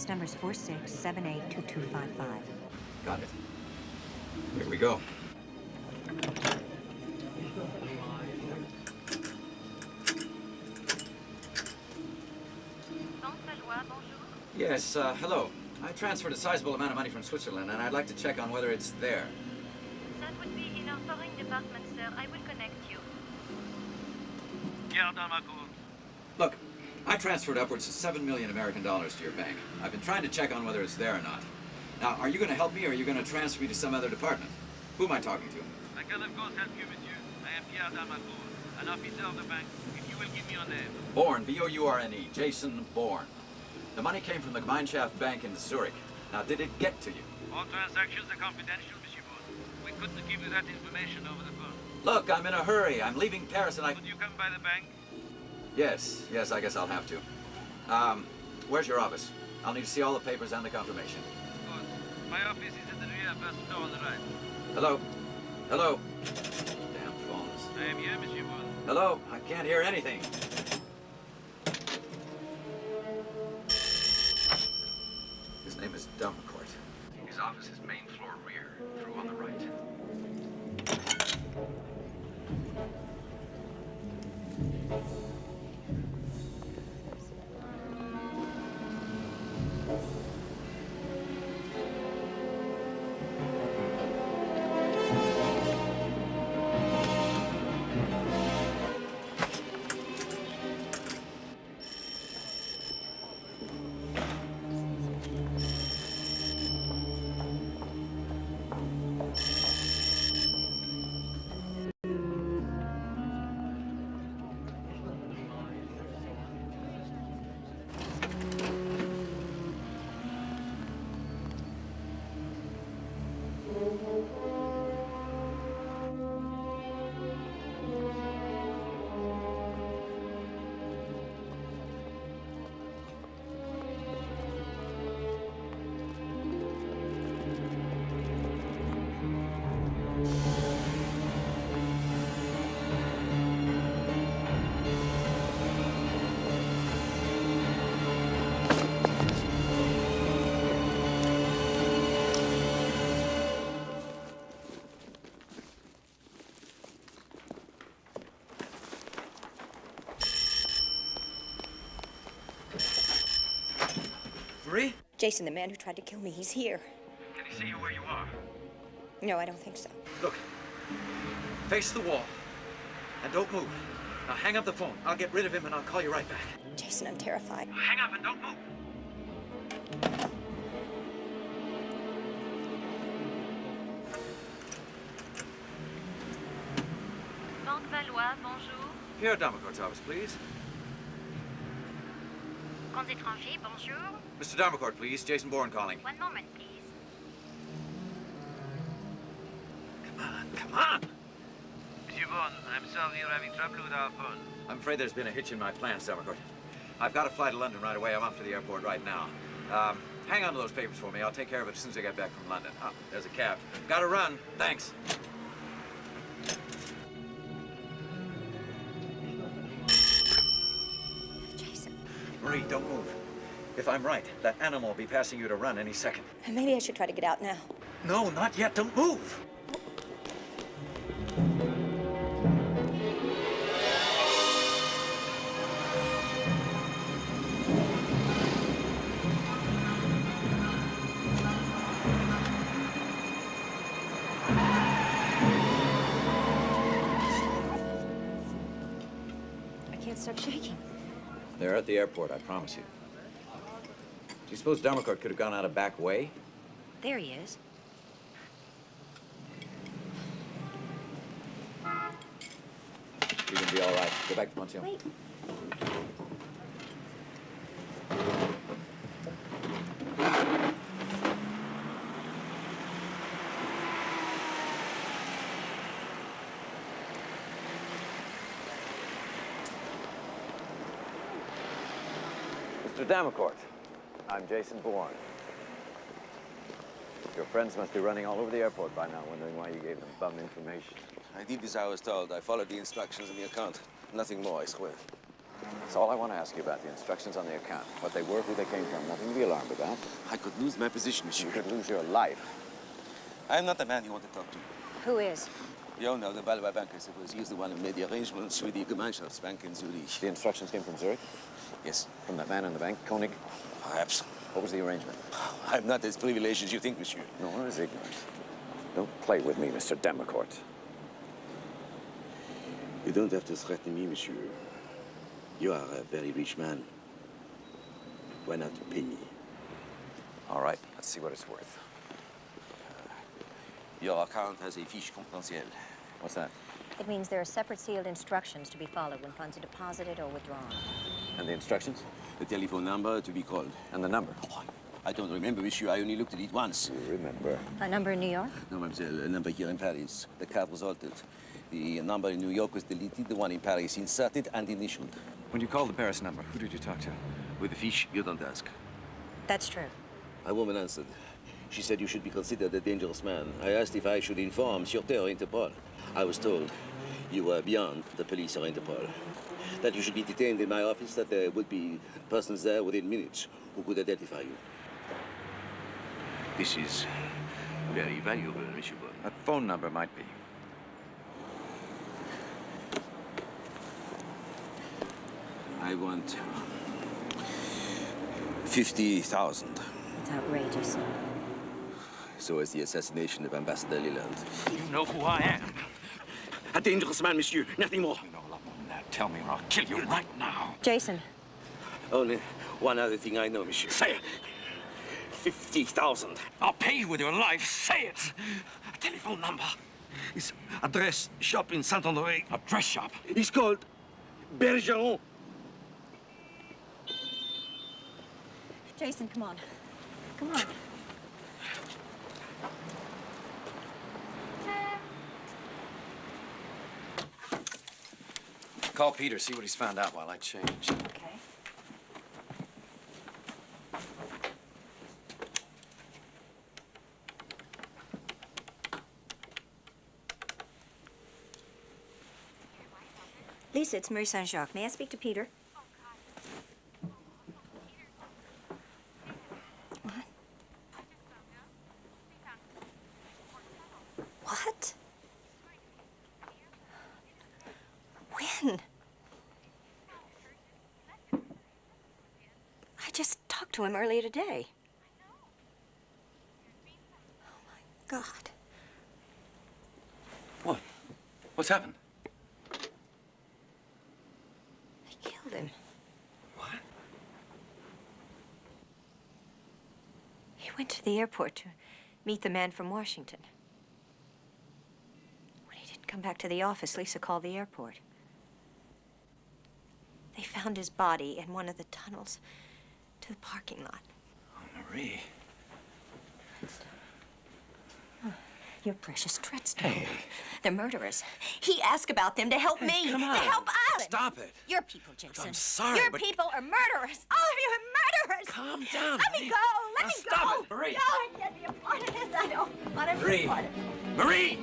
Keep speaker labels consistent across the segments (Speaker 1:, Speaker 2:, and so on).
Speaker 1: His number's 46782255.
Speaker 2: Got it. Here we go. Yes, hello. I transferred a sizable amount of money from Switzerland, and I'd like to check on whether it's there.
Speaker 3: That would be in our foreign department, sir. I will connect you.
Speaker 2: Look, I transferred upwards of $7 million American dollars to your bank. I've been trying to check on whether it's there or not. Now, are you going to help me, or are you going to transfer me to some other department? Who am I talking to?
Speaker 4: I can of course help you, monsieur. I am Pierre Dalmacour, an officer of the bank. If you will give me your name.
Speaker 2: Bourne, B-O-U-R-N-E, Jason Bourne. The money came from the Gemeinschaft Bank in Zurich. Now, did it get to you?
Speaker 4: All transactions are confidential, monsieur Bourne. We couldn't give you that information over the phone.
Speaker 2: Look, I'm in a hurry. I'm leaving Paris and I...
Speaker 4: Would you come by the bank?
Speaker 2: Yes, I guess I'll have to. Where's your office? I'll need to see all the papers and the confirmation.
Speaker 4: Of course. My office is at the rear, first floor on the right.
Speaker 2: Hello? Hello? Damn phones.
Speaker 4: I am here, monsieur Bourne.
Speaker 2: Hello? I can't hear anything. His name is Dalmacourt. His office is main floor rear, through on the right. Marie?
Speaker 1: Jason, the man who tried to kill me, he's here.
Speaker 2: Can he see you where you are?
Speaker 1: No, I don't think so.
Speaker 2: Look, face the wall, and don't move. Now hang up the phone. I'll get rid of him and I'll call you right back.
Speaker 1: Jason, I'm terrified.
Speaker 2: Hang up and don't move.
Speaker 3: Banque Valois, bonjour.
Speaker 2: Pierre Dalmacourt's office, please.
Speaker 3: Comptes étrangers, bonjour.
Speaker 2: Mr. Dalmacourt, please. Jason Bourne calling.
Speaker 3: One moment, please.
Speaker 2: Come on!
Speaker 4: Monsieur Bourne, I'm sorry you're having trouble with our phone.
Speaker 2: I'm afraid there's been a hitch in my plans, Dalmacourt. I've got to fly to London right away. I'm off to the airport right now. Hang on to those papers for me. I'll take care of it as soon as I get back from London. Oh, there's a cab. Gotta run. Thanks.
Speaker 1: Jason.
Speaker 2: Marie, don't move. If I'm right, that animal will be passing you to run any second.
Speaker 1: Maybe I should try to get out now.
Speaker 2: No, not yet. Don't move.
Speaker 1: I can't stop shaking.
Speaker 2: They're at the airport, I promise you. Do you suppose Dalmacourt could have gone out a back way?
Speaker 1: There he is.
Speaker 2: You're gonna be all right. Go back to Monsieur.
Speaker 1: Wait.
Speaker 2: Mr. Dalmacourt, I'm Jason Bourne. Your friends must be running all over the airport by now, wondering why you gave them bum information.
Speaker 5: I did as I was told. I followed the instructions in the account. Nothing more, I swear.
Speaker 2: That's all I want to ask you about, the instructions on the account. What they were, who they came from. Nothing to be alarmed about.
Speaker 5: I could lose my position, monsieur.
Speaker 2: You could lose your life.
Speaker 5: I'm not the man you want to talk to.
Speaker 1: Who is?
Speaker 5: The owner of the Valois Bank, I suppose. He's the one who made the arrangements with the Gemeinschaftsbank in Zurich.
Speaker 2: The instructions came from Zurich?
Speaker 5: Yes.
Speaker 2: From that man in the bank, Koenig?
Speaker 5: Perhaps.
Speaker 2: What was the arrangement?
Speaker 5: I'm not as privileged as you think, monsieur.
Speaker 2: Nor as ignorant. Don't play with me, Mr. Demacourt.
Speaker 5: You don't have to threaten me, monsieur. You are a very rich man. Why not pay me?
Speaker 2: All right, let's see what it's worth.
Speaker 5: Your account has a fiche confidentielle.
Speaker 2: What's that?
Speaker 1: It means there are separate sealed instructions to be followed when funds are deposited or withdrawn.
Speaker 2: And the instructions?
Speaker 5: The telephone number to be called.
Speaker 2: And the number?
Speaker 5: Oh, I don't remember, monsieur. I only looked at it once.
Speaker 2: You remember.
Speaker 1: A number in New York?
Speaker 5: No, mademoiselle, a number here in Paris. The card was altered. The number in New York was deleted, the one in Paris inserted and initialed.
Speaker 2: When you called the Paris number, who did you talk to?
Speaker 5: With the fiche, you don't ask.
Speaker 1: That's true.
Speaker 5: A woman answered. She said you should be considered a dangerous man. I asked if I should inform Sûreté or Interpol. I was told you were beyond the police or Interpol. That you should be detained in my office, that there would be persons there within minutes who could identify you. This is very valuable, Monsieur Bourne.
Speaker 2: That phone number might be.
Speaker 5: I want 50,000.
Speaker 1: It's outrageous.
Speaker 5: So is the assassination of Ambassador Leland.
Speaker 4: You know who I am.
Speaker 5: A dangerous man, monsieur. Nothing more.
Speaker 4: You know a lot more than that. Tell me or I'll kill you right now.
Speaker 1: Jason.
Speaker 5: Only one other thing I know, monsieur.
Speaker 4: Say it.
Speaker 5: 50,000.
Speaker 4: I'll pay you with your life. Say it. A telephone number. His address, shop in Saint-Honoré. A dress shop.
Speaker 5: He's called Bergeron.
Speaker 1: Jason, come on. Come on.
Speaker 2: Call Peter, see what he's found out while I change.
Speaker 1: Okay. Lisa, it's Marie Saint-Jacques. May I speak to Peter? What? What? When? I just talked to him earlier today. Oh, my God.
Speaker 2: What? What's happened?
Speaker 1: They killed him.
Speaker 2: What?
Speaker 1: He went to the airport to meet the man from Washington. When he didn't come back to the office, Lisa called the airport. They found his body in one of the tunnels to the parking lot.
Speaker 2: Oh, Marie.
Speaker 1: Your precious Treadstone.
Speaker 2: Hey.
Speaker 1: They're murderers. He asked about them to help me.
Speaker 2: come on.
Speaker 1: To help us.
Speaker 2: Stop it.
Speaker 1: Your people, Jason.
Speaker 2: I'm sorry,
Speaker 1: Your
Speaker 2: but-
Speaker 1: people are murderers. All of you are murderers.
Speaker 2: Calm down,
Speaker 1: Let me
Speaker 2: Marie.
Speaker 1: go. Let
Speaker 2: Now
Speaker 1: me
Speaker 2: stop
Speaker 1: go.
Speaker 2: it, Marie.
Speaker 1: No, I can't be a part of this. I don't want to be
Speaker 2: Marie.
Speaker 1: a part of it.
Speaker 2: Marie!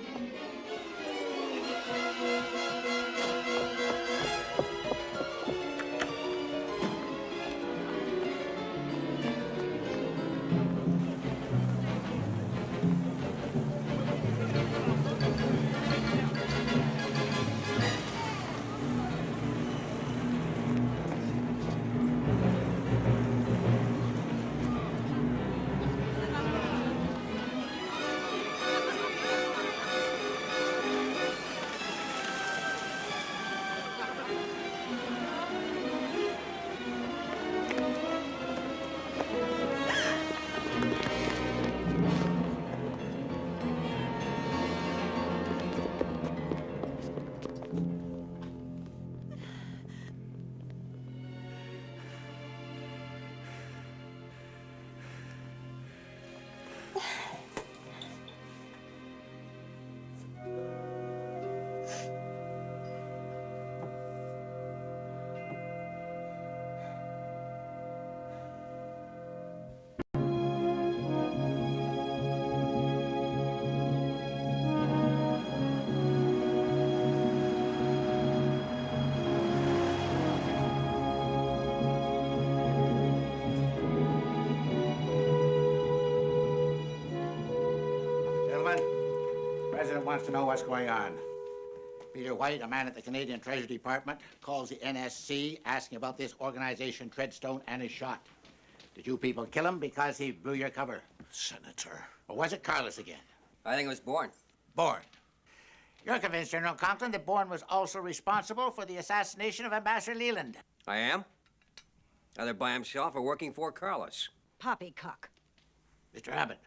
Speaker 6: president wants to know what's going on. Peter White, a man at the Canadian Treasury Department, calls the NSC asking about this organization, Treadstone, and is shot. Did you people kill him because he blew your cover?
Speaker 7: Senator.
Speaker 6: Or was it Carlos again?
Speaker 8: I think it was Bourne.
Speaker 6: Bourne. You're convinced, General Conklin, that Bourne was also responsible for the assassination of Ambassador Leland?
Speaker 8: I am. Either by himself or working for Carlos.
Speaker 9: Poppycock.
Speaker 6: Mr. Abbott.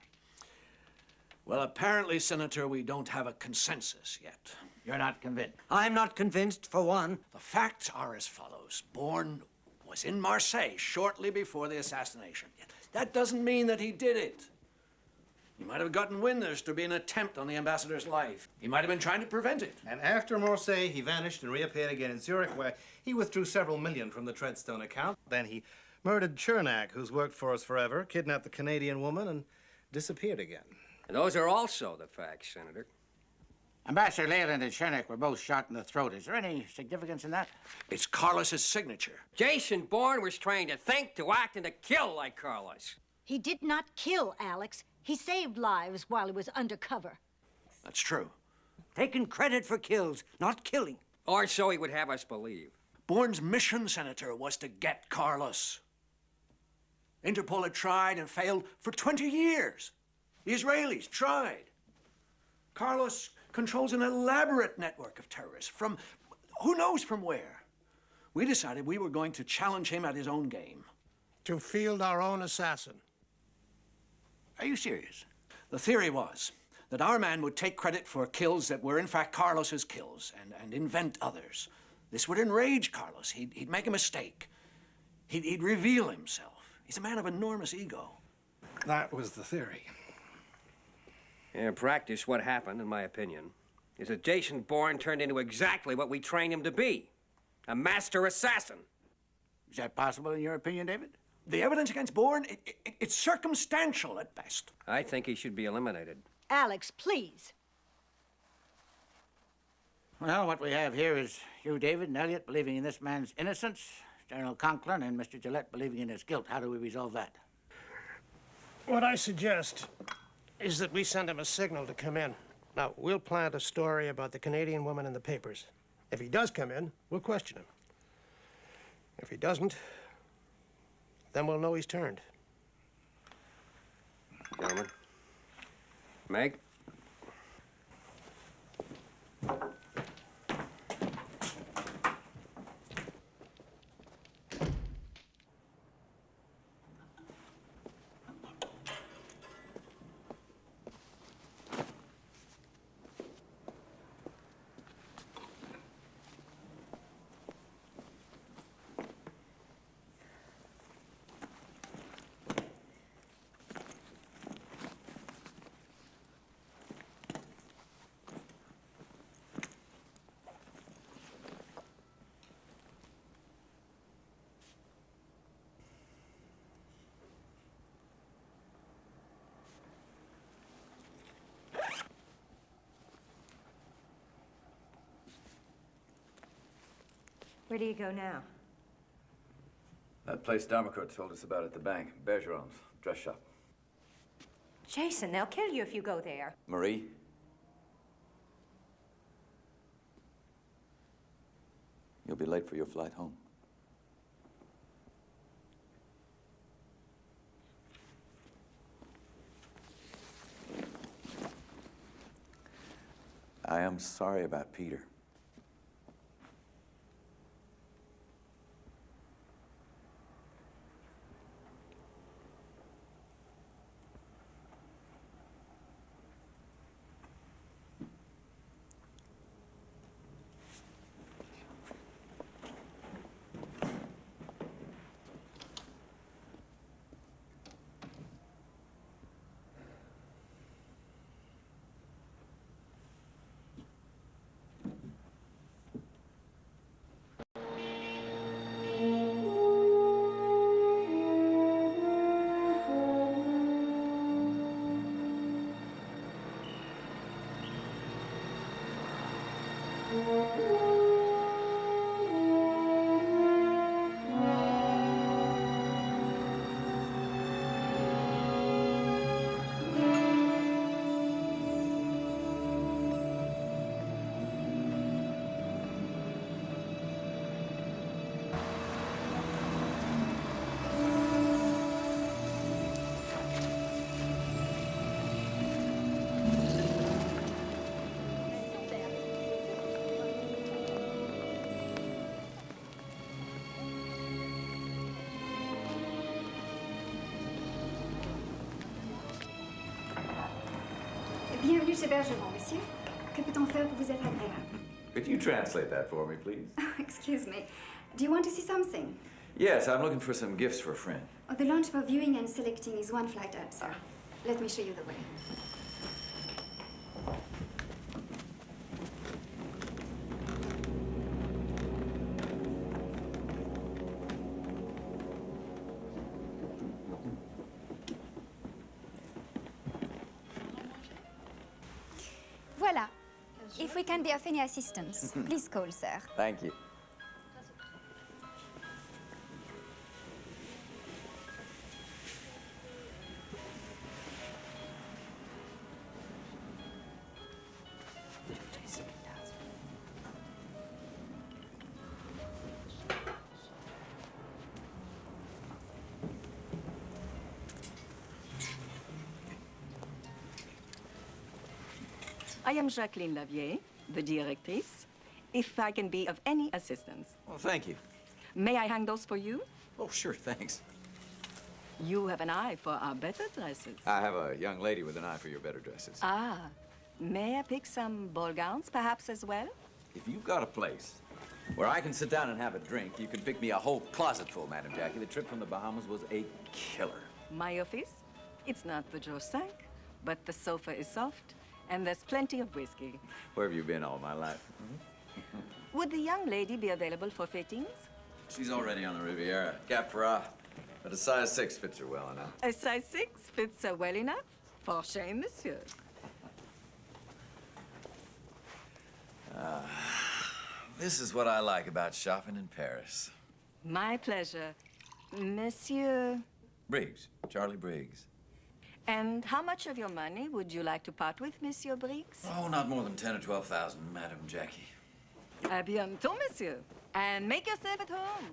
Speaker 7: Well, apparently, Senator, we don't have a consensus yet.
Speaker 6: You're not convinced?
Speaker 9: I'm not convinced, for one.
Speaker 7: The facts are as follows. Bourne was in Marseille shortly before the assassination. That doesn't mean that he did it. He might have gotten wind there's to be an attempt on the ambassador's life. He might have been trying to prevent it.
Speaker 10: And after Marseille, he vanished and reappeared again in Zurich, where he withdrew several million from the Treadstone account. Then he murdered Chernak, who's worked for us forever, kidnapped the Canadian woman, and disappeared again.
Speaker 8: And those are also the facts, Senator.
Speaker 6: Ambassador Leland and Chernak were both shot in the throat. Is there any significance in that?
Speaker 7: It's Carlos's signature.
Speaker 8: Jason Bourne was trained to think, to act, and to kill like Carlos.
Speaker 9: He did not kill Alex. He saved lives while he was undercover.
Speaker 7: That's true.
Speaker 9: Taking credit for kills, not killing.
Speaker 8: Or so he would have us believe.
Speaker 7: Bourne's mission, Senator, was to get Carlos. Interpol had tried and failed for 20 years. The Israelis tried. Carlos controls an elaborate network of terrorists from who knows from where. We decided we were going to challenge him at his own game.
Speaker 11: To field our own assassin.
Speaker 6: Are you serious?
Speaker 7: The theory was that our man would take credit for kills that were in fact Carlos's kills and invent others. This would enrage Carlos. He'd make a mistake. He'd reveal himself. He's a man of enormous ego.
Speaker 11: That was the theory.
Speaker 8: In practice, what happened, in my opinion, is that Jason Bourne turned into exactly what we trained him to be. A master assassin.
Speaker 6: Is that possible in your opinion, David?
Speaker 7: The evidence against Bourne, it's circumstantial at best.
Speaker 8: I think he should be eliminated.
Speaker 9: Alex, please.
Speaker 6: Well, what we have here is you, David, and Elliot believing in this man's innocence, General Conklin and Mr. Gillette believing in his guilt. How do we resolve that?
Speaker 11: What I suggest is that we send him a signal to come in. Now, we'll plant a story about the Canadian woman in the papers. If he does come in, we'll question him. If he doesn't, then we'll know he's turned.
Speaker 8: Gentlemen. Meg?
Speaker 1: Where do you go now?
Speaker 2: That place Darmacourt told us about at the bank. Bergeron's dress shop.
Speaker 1: Jason, they'll kill you if you go there.
Speaker 2: Marie? You'll be late for your flight home. I am sorry about Peter.
Speaker 12: bus hébergement, monsieur. Que peut-on faire pour vous être agréable?
Speaker 2: Could you translate that for me, please?
Speaker 12: Excuse me. Do you want to see something?
Speaker 2: Yes, I'm looking for some gifts for a friend.
Speaker 12: Oh, the lounge for viewing and selecting is one flight up, sir. Let me show you the way. Voilà. If we can be of any assistance, please call, sir.
Speaker 2: Thank you.
Speaker 13: I am Jacqueline Lavier, the directrice. If I can be of any assistance.
Speaker 2: Well, thank you.
Speaker 13: May I hang those for you?
Speaker 2: Oh, sure, thanks.
Speaker 13: You have an eye for our better dresses.
Speaker 2: I have a young lady with an eye for your better dresses.
Speaker 13: Ah, may I pick some ball gowns, perhaps, as well?
Speaker 2: If you've got a place where I can sit down and have a drink, you can pick me a whole closet full, Madam Jackie. The trip from the Bahamas was a killer.
Speaker 13: My office? It's not the Joe Sank, but the sofa is soft, and there's plenty of whiskey.
Speaker 2: Where have you been all my life?
Speaker 13: Would the young lady be available for fittings?
Speaker 2: She's already on the Riviera. Capra. But a size 6 fits her well enough.
Speaker 13: A size 6 fits her well enough? For shame, monsieur.
Speaker 2: This is what I like about shopping in Paris.
Speaker 13: My pleasure. Monsieur...
Speaker 2: Briggs. Charlie Briggs.
Speaker 13: And how much of your money would you like to part with, Monsieur Briggs?
Speaker 2: Oh, not more than 10 or 12,000, Madam Jackie.
Speaker 13: À bientôt, monsieur. And make yourself at home.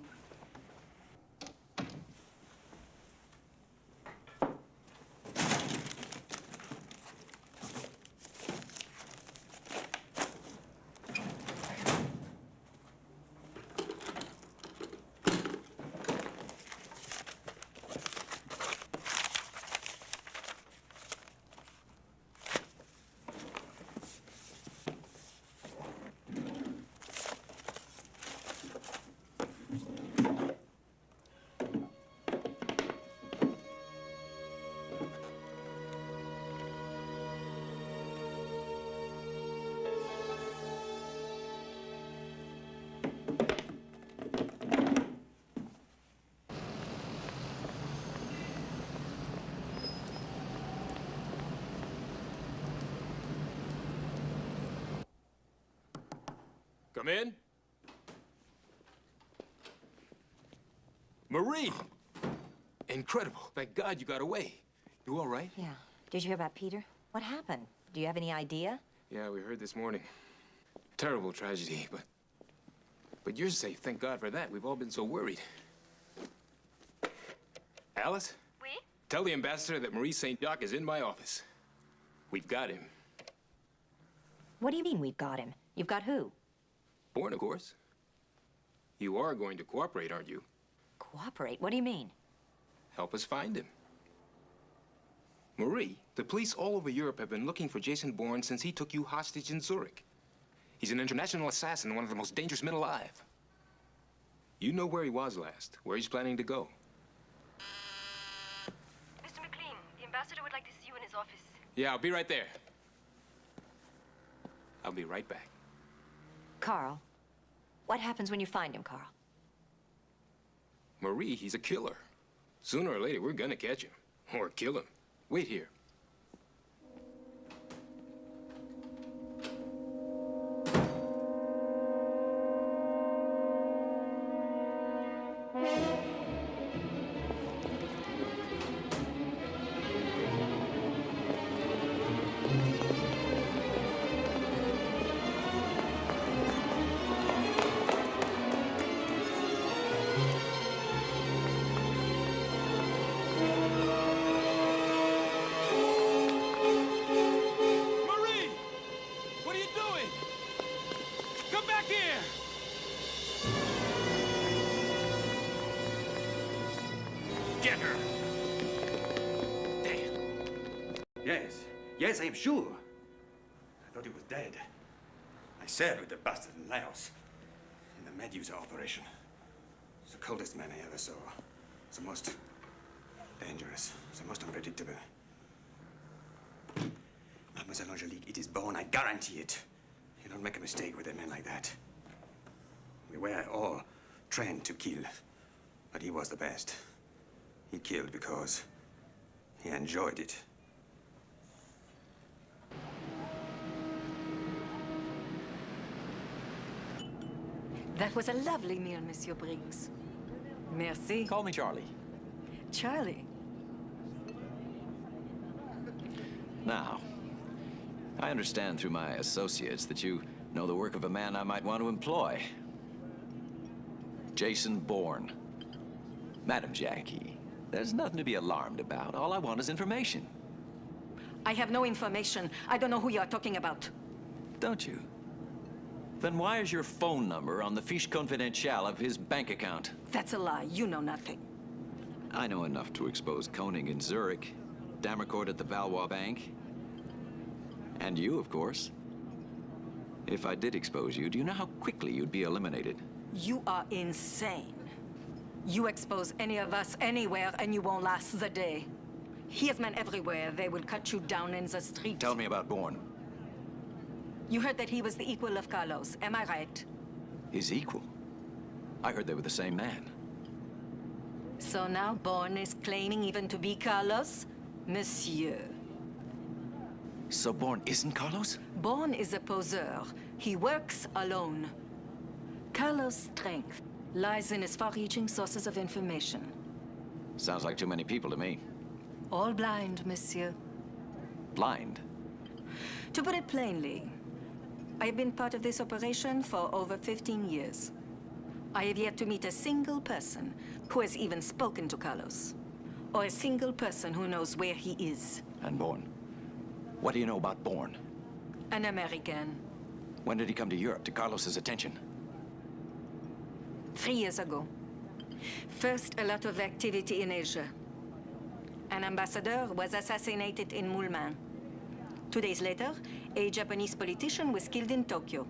Speaker 14: Come in. Marie! Incredible. Thank God you got away. You all right?
Speaker 15: Yeah. Did you hear about Peter? What happened? Do you have any idea?
Speaker 14: Yeah, we heard this morning. Terrible tragedy, but you're safe. Thank God for that. We've all been so worried. Alice?
Speaker 3: Oui?
Speaker 14: Tell the ambassador that Maurice St. Jacques is in my office. We've got him.
Speaker 15: What do you mean we've got him? You've got who?
Speaker 14: Bourne, of course. You are going to cooperate, aren't you?
Speaker 15: Cooperate? What do you mean?
Speaker 14: Help us find him. Marie, the police all over Europe have been looking for Jason Bourne since he took you hostage in Zurich. He's an international assassin, one of the most dangerous men alive. You know where he was last, where he's planning to go.
Speaker 3: Mr. McLean, the ambassador would like to see you in his office.
Speaker 14: Yeah, I'll be right there. I'll be right back.
Speaker 15: Carl, what happens when you find him, Carl?
Speaker 14: Marie, he's a killer. Sooner or later, we're gonna catch him. Or kill him. Wait here.
Speaker 4: Get her! Damn. Yes, I am sure.
Speaker 16: I thought he was dead. I served with the bastard in Laos, in the Medusa operation. It's the coldest man I ever saw. It's the most dangerous, it's the most unpredictable. Mademoiselle Angelique, it is Bourne, I guarantee it. You don't make a mistake with a man like that. We were all trained to kill, but he was the best. He killed because he enjoyed it.
Speaker 13: That was a lovely meal, Monsieur Briggs. Merci.
Speaker 2: Call me Charlie.
Speaker 13: Charlie.
Speaker 2: Now, I understand through my associates that you know the work of a man I might want to employ. Jason Bourne. Madam Jackie, there's nothing to be alarmed about. All I want is information.
Speaker 13: I have no information. I don't know who you are talking about.
Speaker 2: Don't you? Then why is your phone number on the fiche confidentiale of his bank account?
Speaker 13: That's a lie. You know nothing.
Speaker 2: I know enough to expose Koenig in Zurich, Damercourt at the Valois Bank, and you, of course. If I did expose you, do you know how quickly you'd be eliminated?
Speaker 13: You are insane. You expose any of us anywhere and you won't last the day. He has men everywhere. They will cut you down in the street.
Speaker 2: Tell me about Bourne.
Speaker 13: You heard that he was the equal of Carlos. Am I right?
Speaker 2: His equal? I heard they were the same man.
Speaker 13: So now Bourne is claiming even to be Carlos? Monsieur.
Speaker 2: So Bourne isn't Carlos?
Speaker 13: Bourne is a poseur. He works alone. Carlos' strength lies in his far-reaching sources of information.
Speaker 2: Sounds like too many people to me.
Speaker 13: All blind, monsieur.
Speaker 2: Blind?
Speaker 13: To put it plainly, I have been part of this operation for over 15 years. I have yet to meet a single person who has even spoken to Carlos, or a single person who knows where he is.
Speaker 2: And Bourne? What do you know about Bourne?
Speaker 13: An American.
Speaker 2: When did he come to Europe, to Carlos's attention?
Speaker 13: 3 years ago. First, a lot of activity in Asia. An ambassador was assassinated in Moulmein. 2 days later, a Japanese politician was killed in Tokyo.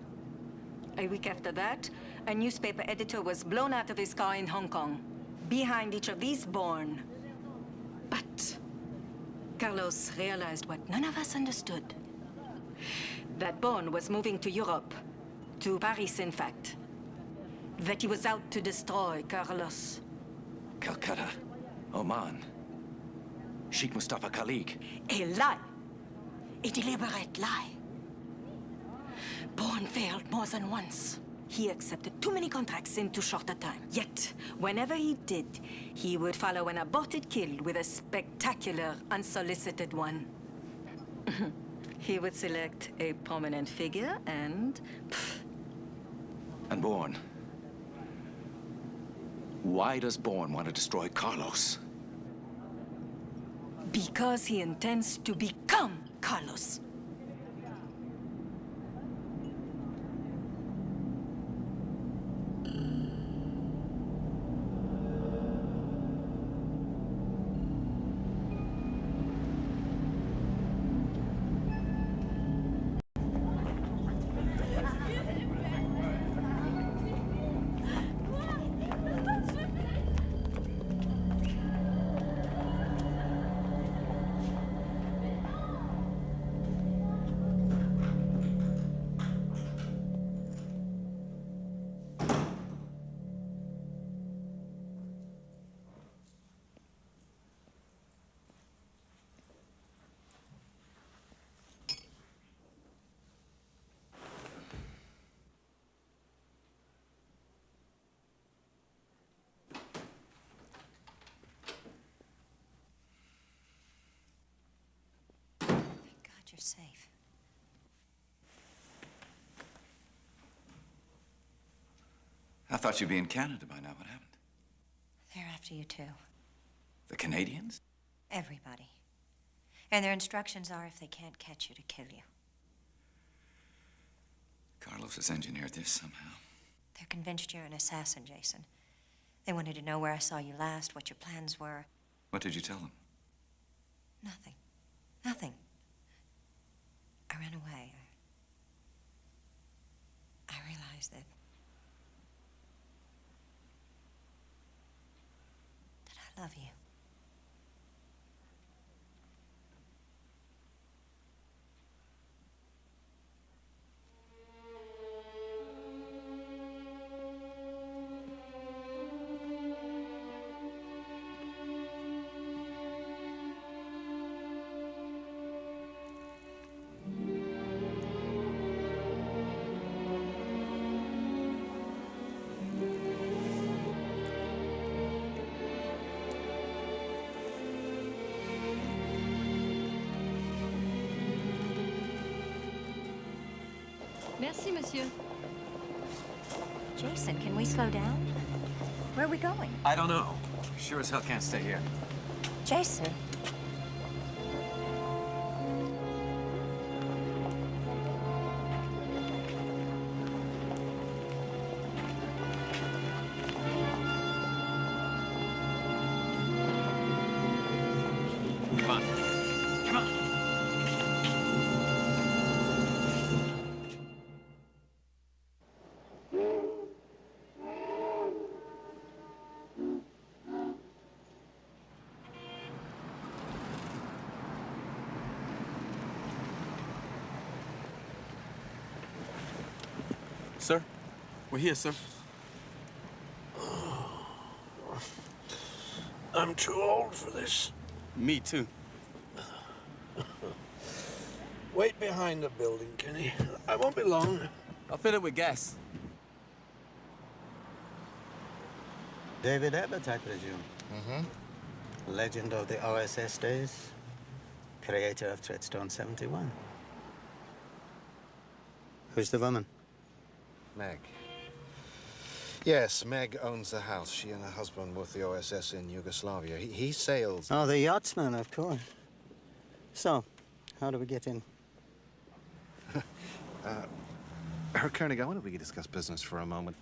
Speaker 13: A week after that, a newspaper editor was blown out of his car in Hong Kong. Behind each of these, Bourne. But Carlos realized what none of us understood. That Bourne was moving to Europe. To Paris, in fact. That he was out to destroy Carlos.
Speaker 2: Calcutta, Oman, Sheikh Mustafa Khalid.
Speaker 13: A lie. A deliberate lie. Bourne failed more than once. He accepted too many contracts in too short a time. Yet, whenever he did, he would follow an aborted kill with a spectacular, unsolicited one. He would select a prominent figure and...
Speaker 2: And Bourne. Why does Bourne want to destroy Carlos?
Speaker 13: Because he intends to become Carlos.
Speaker 1: You're safe.
Speaker 2: I thought you'd be in Canada by now. What happened?
Speaker 1: They're after you too.
Speaker 2: The Canadians?
Speaker 1: Everybody. And their instructions are if they can't catch you, to kill you.
Speaker 2: Carlos has engineered this somehow.
Speaker 1: They're convinced you're an assassin, Jason. They wanted to know where I saw you last, what your plans were.
Speaker 2: What did you tell them?
Speaker 1: Nothing. Nothing. I ran away. realize that I love you.
Speaker 15: Merci, monsieur.
Speaker 1: Jason, can we slow down? Where are we going?
Speaker 17: I don't know. Sure as hell can't stay here.
Speaker 1: Jason.
Speaker 17: Come on. Come on.
Speaker 18: Sir, we're here, sir.
Speaker 11: I'm too old for this.
Speaker 18: Me too.
Speaker 11: Wait behind the building, Kenny. I won't be long.
Speaker 18: I'll fill it with gas.
Speaker 19: David Abbott, I presume. Mm-hmm. Legend of the OSS days. Creator of Treadstone 71. Who's the woman?
Speaker 10: Meg. Yes, Meg owns the house. She and her husband were with the OSS in Yugoslavia. He sails...
Speaker 19: Oh, the yachtsman, of course. So, how do we get in?
Speaker 10: Herr Koenig, I wonder if we could discuss business for a moment.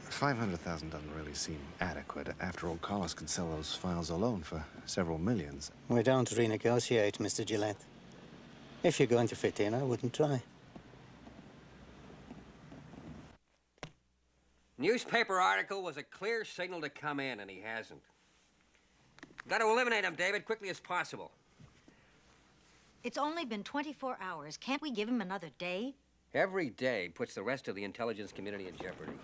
Speaker 10: 500,000 doesn't really seem adequate. After all, Carlos can sell those files alone for several millions.
Speaker 19: We don't renegotiate, Mr. Gillette. If you're going to fit in, I wouldn't try.
Speaker 8: Newspaper article was a clear signal to come in, and he hasn't. Got to eliminate him, David, quickly as possible.
Speaker 9: It's only been 24 hours. Can't we give him another day?
Speaker 8: Every day puts the rest of the intelligence community in jeopardy.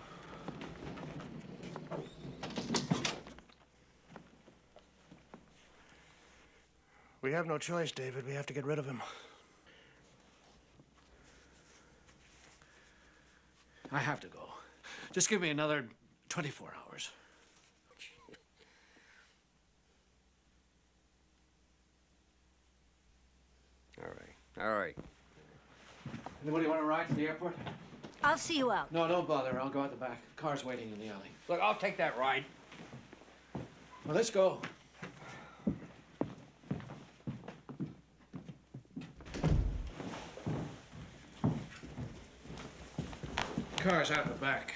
Speaker 11: We have no choice, David. We have to get rid of him. I have to go. Just give me another 24 hours.
Speaker 8: All right.
Speaker 11: Anybody want to ride to the airport?
Speaker 9: I'll see you out.
Speaker 11: No, don't bother. I'll go out the back. Car's waiting in the alley.
Speaker 8: Look, I'll take that ride.
Speaker 11: Well, let's go. Car's out the back.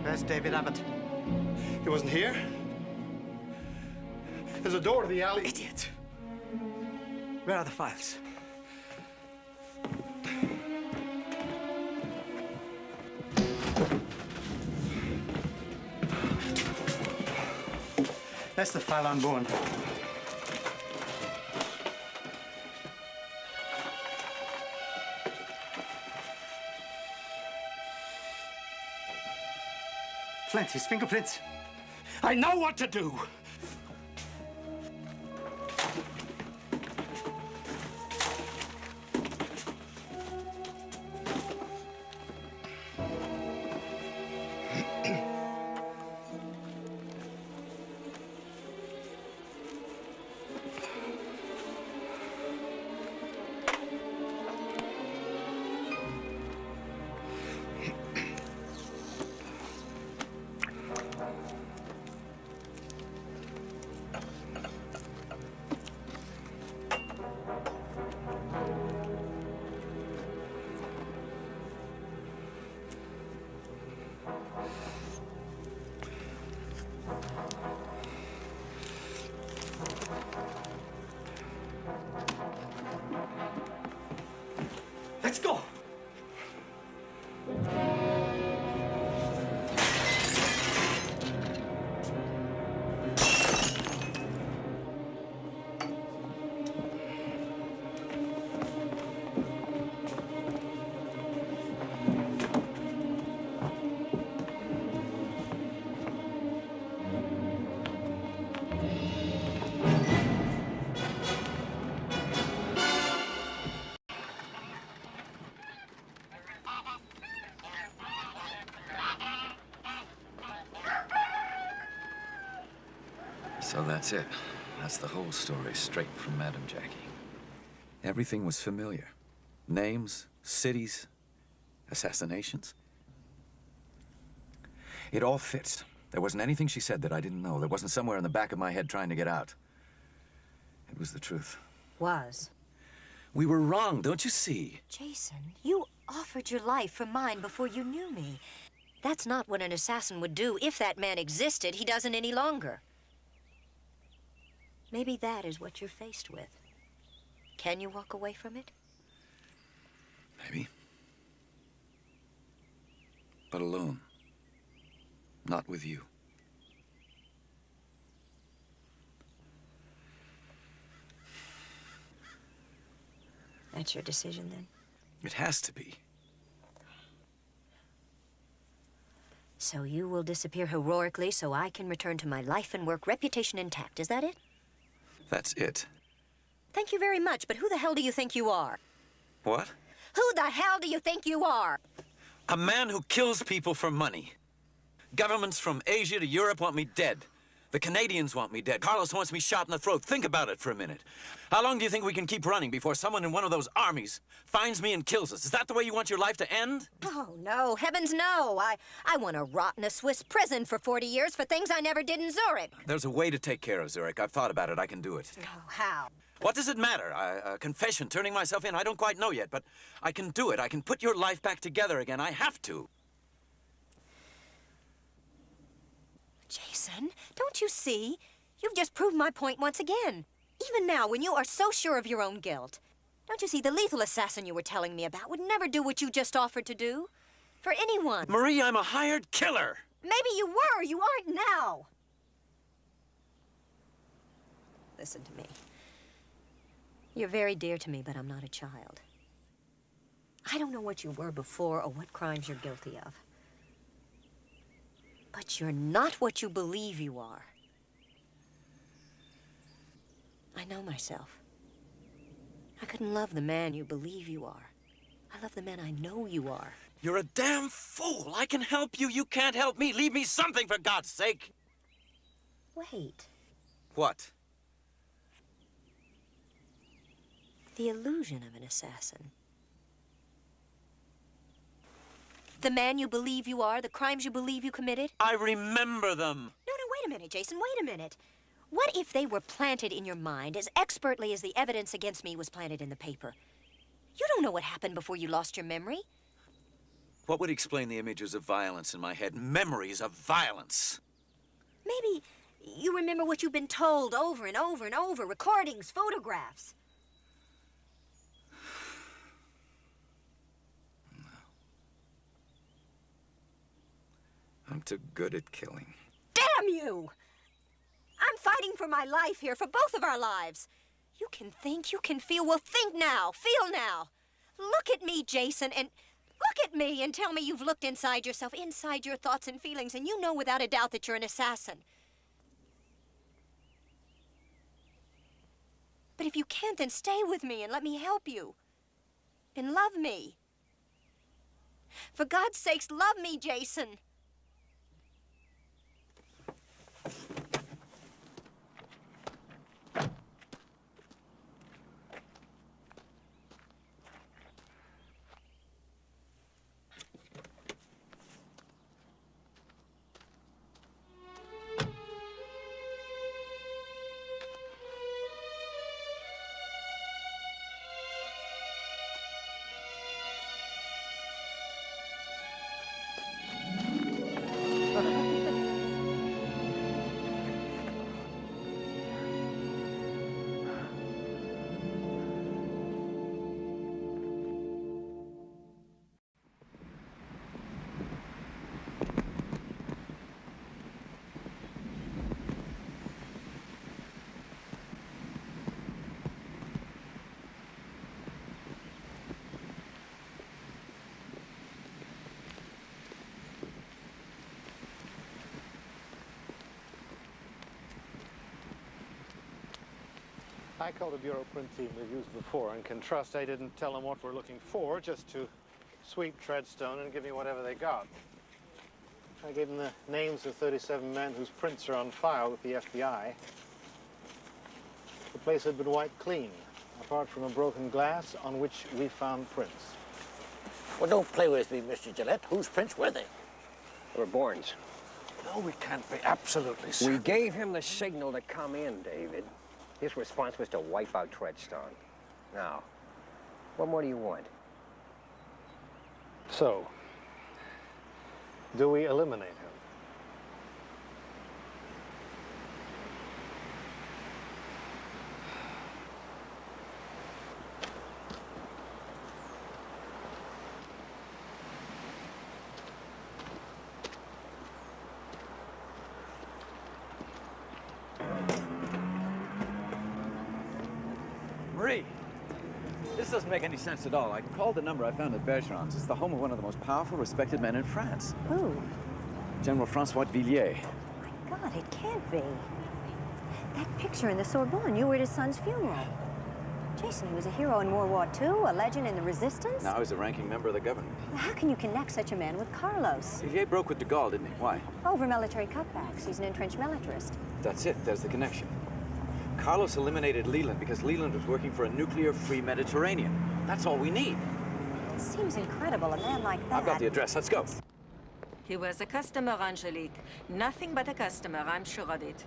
Speaker 19: Where's David Abbott?
Speaker 11: He wasn't here. There's a door to the alley.
Speaker 19: Idiot. Where are the files? That's the file on Bourne.
Speaker 4: Flint, his fingerprints. I know what to do. Let's go.
Speaker 2: So that's it. That's the whole story, straight from Madam Jackie. Everything was familiar. Names, cities, assassinations. It all fits. There wasn't anything she said that I didn't know. There wasn't somewhere in the back of my head trying to get out. It was the truth.
Speaker 1: Was.
Speaker 2: We were wrong, don't you see?
Speaker 1: Jason, you offered your life for mine before you knew me. That's not what an assassin would do. If that man existed, he doesn't any longer. Maybe that is what you're faced with. Can you walk away from it?
Speaker 2: Maybe. But alone. Not with you.
Speaker 1: That's your decision, then?
Speaker 2: It has to be.
Speaker 1: So you will disappear heroically so I can return to my life and work reputation intact. Is that it?
Speaker 2: That's it.
Speaker 1: Thank you very much, but who the hell do you think you are?
Speaker 2: What?
Speaker 1: Who the hell do you think you are?
Speaker 2: A man who kills people for money. Governments from Asia to Europe want me dead. The Canadians want me dead. Carlos wants me shot in the throat. Think about it for a minute. How long do you think we can keep running before someone in one of those armies finds me and kills us? Is that the way you want your life to end?
Speaker 1: Oh, no. Heavens, no. I want to rot in a Swiss prison for 40 years for things I never did in Zurich.
Speaker 2: There's a way to take care of Zurich. I've thought about it. I can do it.
Speaker 1: Oh, how?
Speaker 2: What does it matter? A confession, turning myself in? I don't quite know yet, but I can do it. I can put your life back together again. I have to.
Speaker 1: Jason, don't you see? You've just proved my point once again. Even now, when you are so sure of your own guilt. Don't you see, the lethal assassin you were telling me about would never do what you just offered to do. For anyone.
Speaker 2: Marie, I'm a hired killer.
Speaker 1: Maybe you were. You aren't now. Listen to me. You're very dear to me, but I'm not a child. I don't know what you were before or what crimes you're guilty of. But you're not what you believe you are. I know myself. I couldn't love the man you believe you are. I love the man I know you are.
Speaker 2: You're a damn fool. I can help you. You can't help me. Leave me something, for God's sake.
Speaker 1: Wait.
Speaker 2: What?
Speaker 1: The illusion of an assassin. The man you believe you are, the crimes you believe you committed?
Speaker 2: I remember them.
Speaker 1: No, wait a minute, Jason, wait a minute. What if they were planted in your mind as expertly as the evidence against me was planted in the paper? You don't know what happened before you lost your memory.
Speaker 2: What would explain the images of violence in my head? Memories of violence.
Speaker 1: Maybe you remember what you've been told over and over and over, recordings, photographs.
Speaker 2: I'm too good at killing.
Speaker 1: Damn you! I'm fighting for my life here, for both of our lives. You can think, you can feel. Well, think now, feel now. Look at me, Jason, and Look at me and tell me you've looked inside yourself, inside your thoughts and feelings, and you know without a doubt that you're an assassin. But if you can't, then stay with me and let me help you. And love me. For God's sakes, love me, Jason.
Speaker 10: I called a bureau print team we've used before and can trust I didn't tell them what we're looking for, just to sweep Treadstone and give me whatever they got. I gave them the names of 37 men whose prints are on file with the FBI. The place had been wiped clean, apart from a broken glass on which we found prints.
Speaker 6: Well, don't play with me, Mr. Gillette. Whose prints were they?
Speaker 8: They were Bourne's.
Speaker 7: No, we can't be absolutely certain.
Speaker 8: We gave him the signal to come in, David. His response was to wipe out Treadstone. Now, what more do you want?
Speaker 10: So, do we eliminate him?
Speaker 17: Marie, this doesn't make any sense at all. I called the number I found at Bergeron's. It's the home of one of the most powerful, respected men in France.
Speaker 9: Who?
Speaker 17: General Francois de Villiers.
Speaker 9: My God, it can't be. That picture in the Sorbonne, you were at his son's funeral. Jason, he was a hero in World War II, a legend in the Resistance.
Speaker 17: Now he's a ranking member of the government.
Speaker 9: How can you connect such a man with Carlos?
Speaker 17: Villiers broke with de Gaulle, didn't he? Why?
Speaker 9: Over military cutbacks. He's an entrenched militarist.
Speaker 17: That's it. There's the connection. Carlos eliminated Leland because Leland was working for a nuclear-free Mediterranean. That's all we need.
Speaker 9: It seems incredible, a man like that.
Speaker 17: I've got the address. Let's go.
Speaker 13: He was a customer, Angelique. Nothing but a customer, I'm sure of it.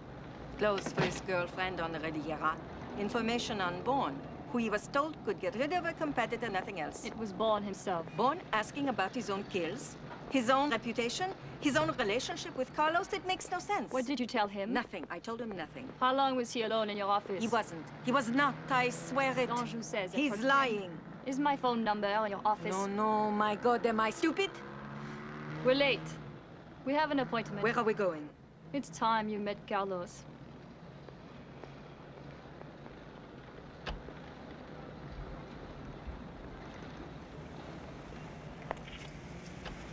Speaker 13: Clothes for his girlfriend on the Riviera. Information on Bourne, who he was told could get rid of a competitor, nothing else.
Speaker 20: It was Bourne himself.
Speaker 13: Bourne asking about his own kills, his own reputation, his own relationship with Carlos. It makes no sense.
Speaker 20: What did you tell him?
Speaker 13: Nothing. I told him nothing.
Speaker 20: How long was he alone in your office?
Speaker 13: He wasn't. He was not. I swear it.
Speaker 20: L'Anjou says it.
Speaker 13: He's lying.
Speaker 20: Is my phone number in your office?
Speaker 13: No, my God, am I stupid?
Speaker 20: We're late. We have an appointment.
Speaker 13: Where are we going?
Speaker 20: It's time you met Carlos.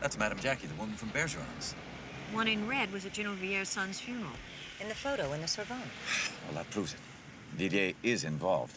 Speaker 17: That's Madame Jackie, the woman from Bergeron's.
Speaker 15: One in red was at General Villiers' son's funeral. In the photo in the Sorbonne.
Speaker 17: Well, that proves it. Villiers is involved.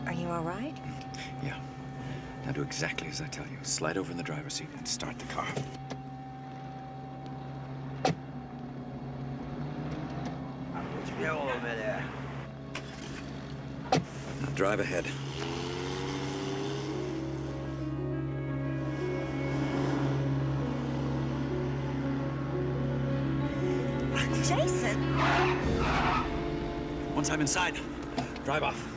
Speaker 1: Are you all right?
Speaker 17: Yeah. Now do exactly as I tell you. Slide over in the driver's seat and start the car. Now drive ahead.
Speaker 1: Jason!
Speaker 17: Once I'm inside, drive off.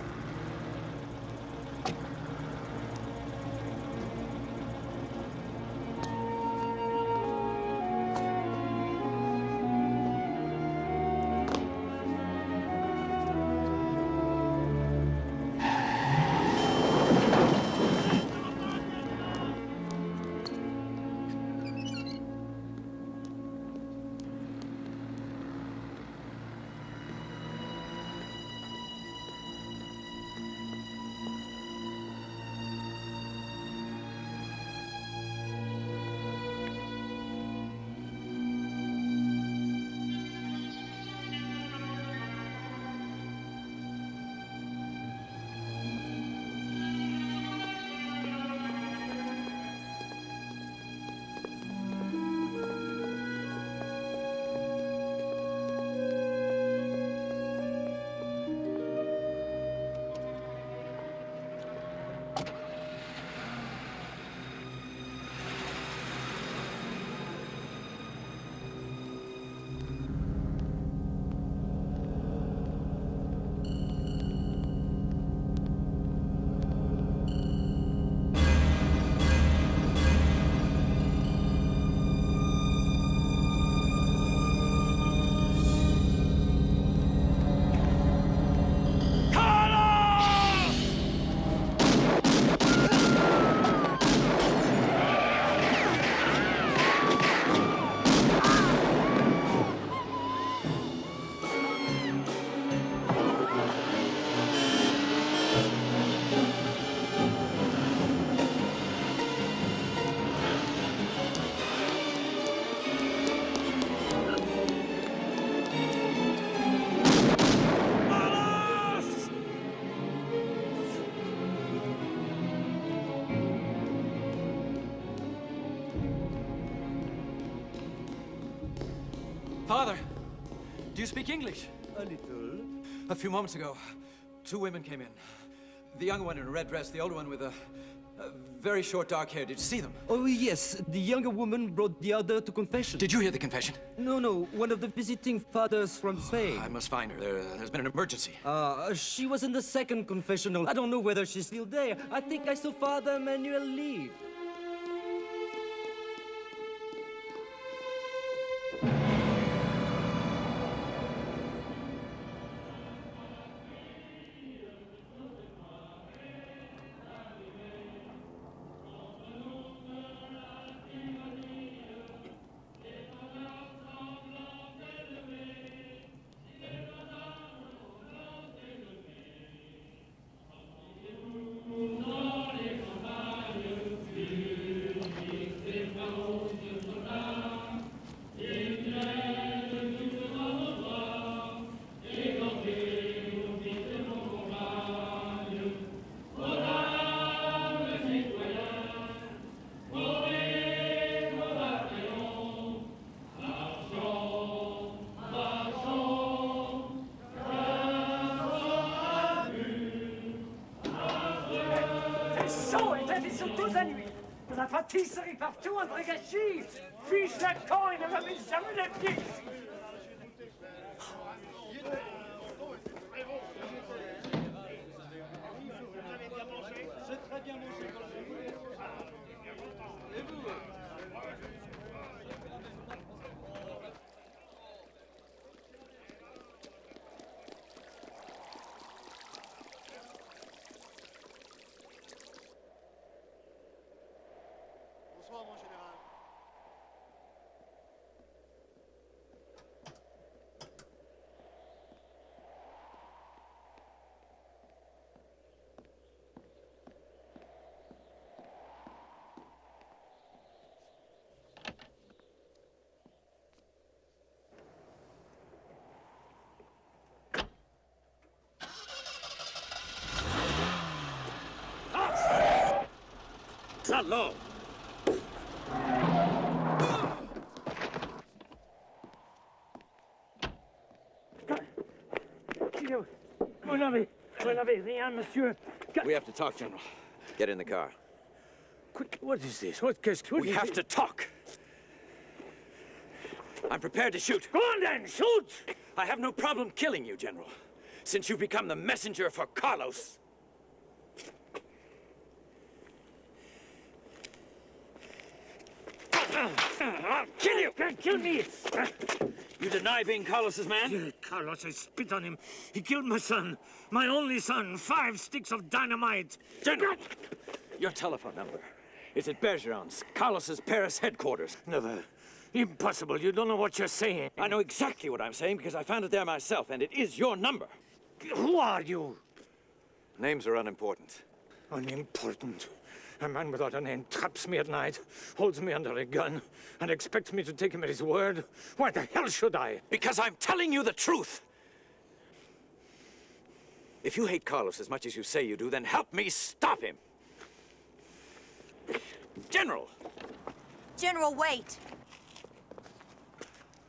Speaker 17: Father, do you speak English?
Speaker 21: A little.
Speaker 17: A few moments ago, two women came in. The younger one in a red dress, the older one with a very short dark hair. Did you see them?
Speaker 21: Oh, yes. The younger woman brought the other to confession.
Speaker 17: Did you hear the confession?
Speaker 21: No. One of the visiting fathers from Spain.
Speaker 17: I must find her. There's been an emergency.
Speaker 21: She was in the second confessional. I don't know whether she's still there. I think I saw Father Emmanuel leave.
Speaker 22: La pâtisserie partout, André Gachy. Fiche la con, il ne m'a mis jamais les pieds ici.
Speaker 21: C'est très bien mangé, Et vous
Speaker 10: Bonsoir, mon général.
Speaker 7: Hello.
Speaker 17: We have to talk, General. Get in the car.
Speaker 7: Quick, what is this? What
Speaker 17: We have to talk. I'm prepared to shoot.
Speaker 7: Go on then, shoot!
Speaker 17: I have no problem killing you, General, since you've become the messenger for Carlos.
Speaker 7: I'll kill you! Kill me!
Speaker 17: You deny being Carlos's man?
Speaker 7: Yeah, Carlos, I spit on him. He killed my son. My only son. 5 sticks of dynamite.
Speaker 17: General! Your telephone number. It's at Bergeron's, Carlos's Paris headquarters.
Speaker 7: Never. Impossible. You don't know what you're saying.
Speaker 17: I know exactly what I'm saying because I found it there myself, and it is your number.
Speaker 7: Who are you?
Speaker 17: Names are unimportant.
Speaker 7: Unimportant. A man without a name traps me at night, holds me under a gun, and expects me to take him at his word. Why the hell should I?
Speaker 17: Because I'm telling you the truth. If you hate Carlos as much as you say you do, then help me stop him. General!
Speaker 1: General, wait.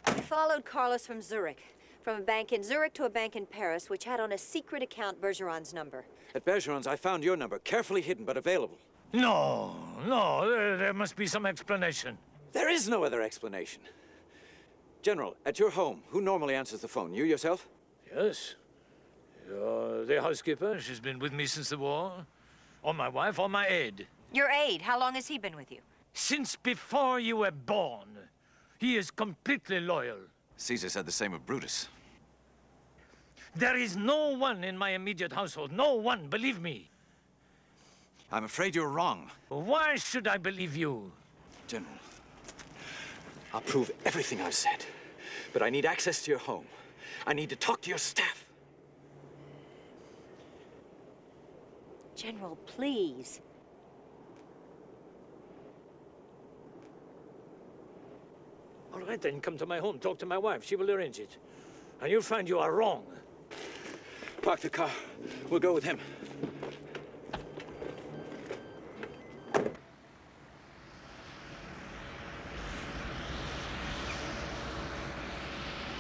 Speaker 1: We followed Carlos from Zurich. From a bank in Zurich to a bank in Paris, which had on a secret account Bergeron's number.
Speaker 17: At Bergeron's, I found your number, carefully hidden but available.
Speaker 7: No, there must be some explanation.
Speaker 17: There is no other explanation. General, at your home, who normally answers the phone? You yourself?
Speaker 7: Yes. The housekeeper. She's been with me since the war. Or my wife, or my aide.
Speaker 1: Your aide, how long has he been with you?
Speaker 7: Since before you were born. He is completely loyal.
Speaker 2: Caesar said the same of Brutus.
Speaker 7: There is no one in my immediate household. No one, believe me.
Speaker 2: I'm afraid you're wrong.
Speaker 7: Why should I believe you?
Speaker 17: General, I'll prove everything I've said. But I need access to your home. I need to talk to your staff.
Speaker 1: General, please.
Speaker 7: All right, then, come to my home. Talk to my wife. She will arrange it. And you'll find you are wrong.
Speaker 17: Park the car. We'll go with him.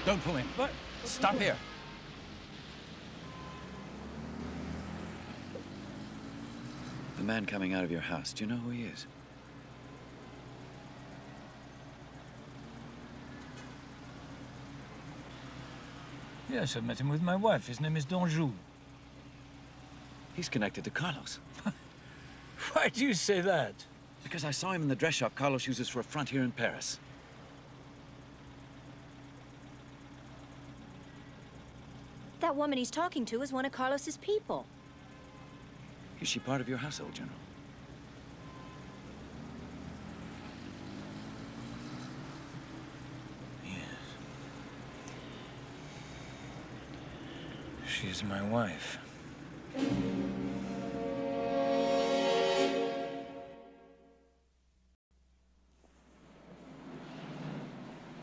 Speaker 18: Don't pull in. What? Stop here.
Speaker 2: The man coming out of your house, do you know who he is?
Speaker 7: Yes, I met him with my wife. His name is Donjou.
Speaker 2: He's connected to Carlos.
Speaker 7: Why do you say that?
Speaker 2: Because I saw him in the dress shop Carlos uses for a front here in Paris.
Speaker 1: That woman he's talking to is one of Carlos's people.
Speaker 2: Is she part of your household, General?
Speaker 7: She is my wife.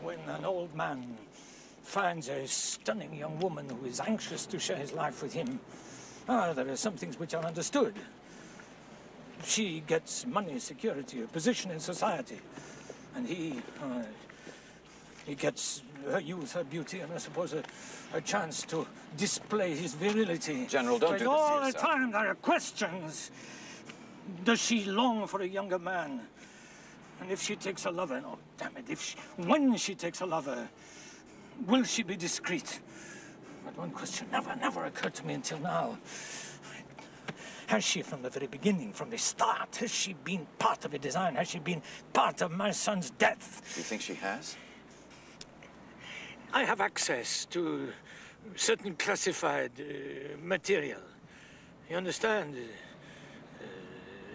Speaker 7: When an old man finds a stunning young woman who is anxious to share his life with him, there are some things which are understood. She gets money, security, a position in society, and he gets her youth, her beauty, and I suppose a chance to display his virility.
Speaker 17: General, don't do this to
Speaker 7: all the
Speaker 17: yourself.
Speaker 7: time there are questions. Does she long for a younger man? And if she takes a lover, oh, damn it, when she takes a lover, will she be discreet? But one question never occurred to me until now. Has she, from the very beginning, from the start, has she been part of a design? Has she been part of my son's death?
Speaker 2: You think she has?
Speaker 7: I have access to certain classified material. You understand?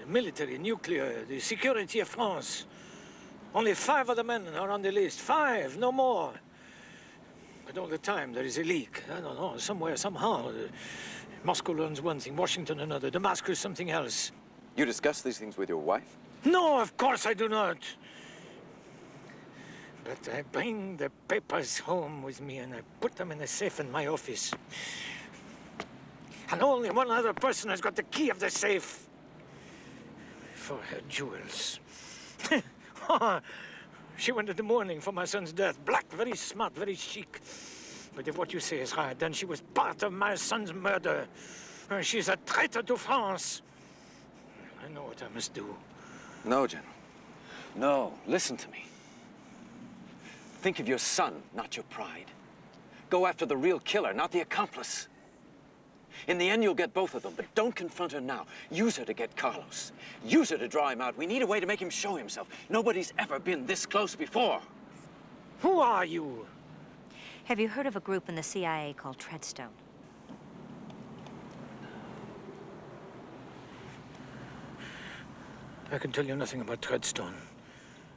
Speaker 7: Military, nuclear, the security of France. Only 5 of the men are on the list. 5, no more. But all the time there is a leak. I don't know, somewhere, somehow. Moscow learns one thing, Washington another, Damascus something else.
Speaker 2: You discuss these things with your wife?
Speaker 7: No, of course I do not. But I bring the papers home with me and I put them in a safe in my office. And only one other person has got the key of the safe.
Speaker 22: for her jewels. She went into mourning for my son's death. Black, very smart, very chic. But if what you say is right, then she was part of my son's murder. She's a traitor to France. I know what I must do.
Speaker 17: No, General. No, listen to me. Think of your son, not your pride. Go after the real killer, not the accomplice. In the end, you'll get both of them, but don't confront her now. Use her to get Carlos. Use her to draw him out. We need a way to make him show himself. Nobody's ever been this close before.
Speaker 22: Who are you?
Speaker 15: Have you heard of a group in the CIA called Treadstone?
Speaker 22: I can tell you nothing about Treadstone.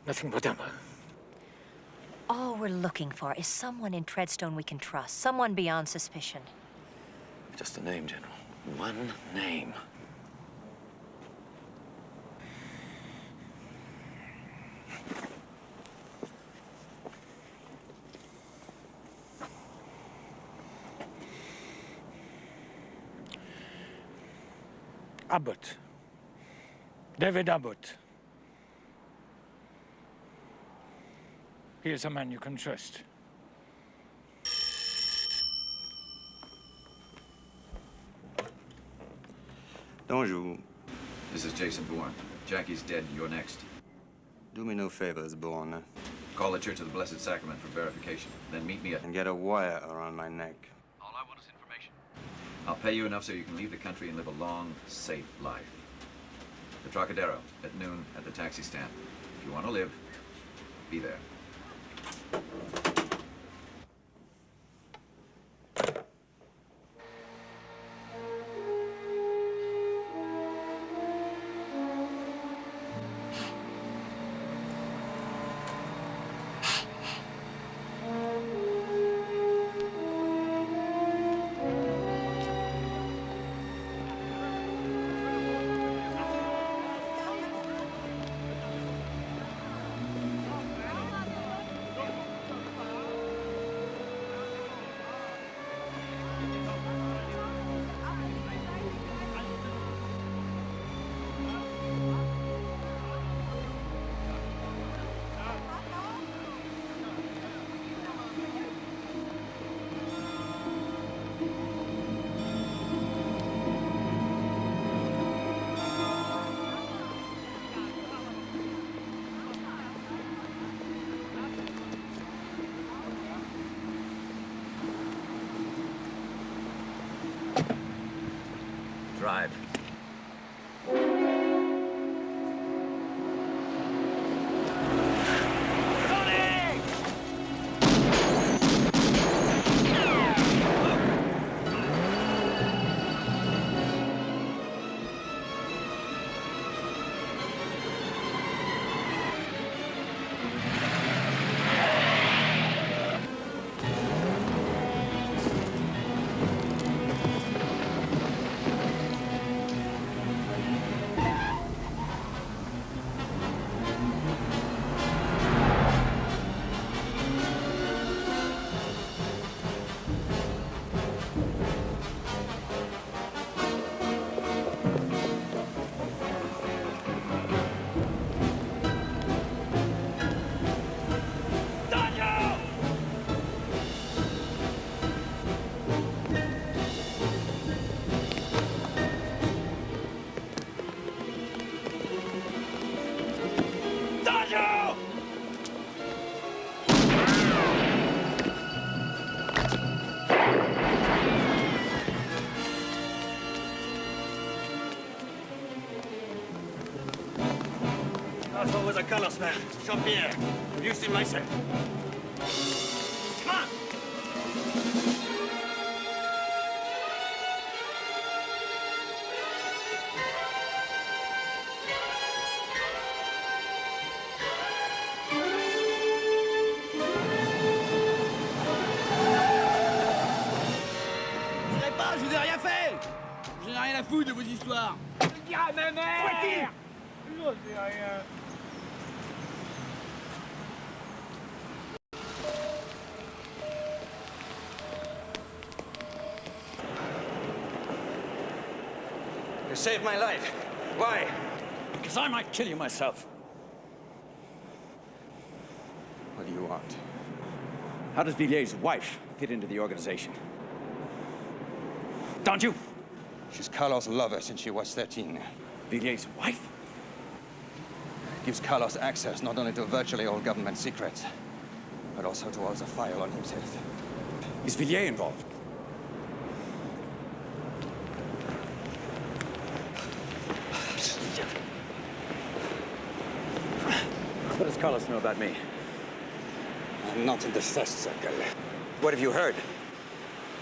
Speaker 22: Nothing whatever.
Speaker 15: All we're looking for is someone in Treadstone we can trust. Someone beyond suspicion.
Speaker 17: Just a name, General. One name.
Speaker 22: Abbott. David Abbott. He is a man you can trust.
Speaker 16: Bonjour.
Speaker 2: This is Jason Bourne. Jackie's dead. You're next.
Speaker 16: Do me no favors, Bourne.
Speaker 2: Call the Church of the Blessed Sacrament for verification. Then meet me at...
Speaker 16: And get a wire around my neck.
Speaker 2: All I want is information. I'll pay you enough so you can leave the country and live a long, safe life. The Trocadero, at noon, at the taxi stand. If you want to live, be there.
Speaker 17: Drive.
Speaker 4: That's always a Carlos man. Jean-Pierre. Have you seen myself? Come on!
Speaker 5: Je dirai pas, je vous ai rien fait! Je n'ai rien à foutre de vos histoires.
Speaker 22: Je le dirai à ma mère! Je ne dis rien.
Speaker 4: You saved my life. Why? Because I might kill you myself.
Speaker 17: What do you want? How does Villier's wife fit into the organization? Don't you?
Speaker 16: She's Carlos' lover since she was 13.
Speaker 17: Villier's wife?
Speaker 16: Gives Carlos access not only to virtually all government secrets, but also to all the file on himself.
Speaker 17: Is Villiers involved? What does Carlos know about me?
Speaker 16: I'm not in the first circle.
Speaker 17: What have you heard?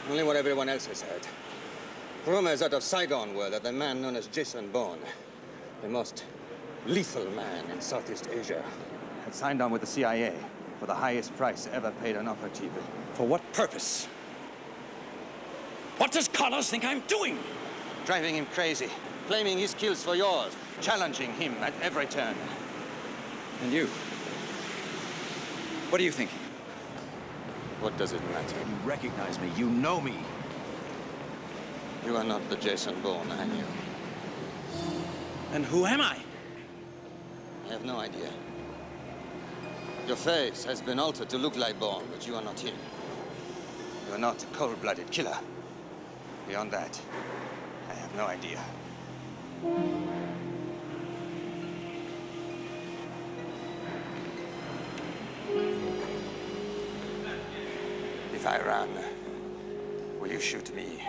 Speaker 16: Only what everyone else has heard. Rumors out of Saigon were that the man known as Jason Bourne, the most lethal man in Southeast Asia,
Speaker 17: Had signed on with the CIA for the highest price ever paid an operative. For what purpose?
Speaker 4: What does Carlos think I'm doing?
Speaker 16: driving him crazy, claiming his kills for yours, challenging him at every turn.
Speaker 17: And you? What are you thinking?
Speaker 16: What does it matter?
Speaker 17: You recognize me. You know me.
Speaker 16: You are not the Jason Bourne, are you?
Speaker 4: And who am I?
Speaker 16: I have no idea. Your face has been altered to look like Bourne, but you are not him. You are not a cold-blooded killer. Beyond that, I have no idea. If I run, will you shoot me?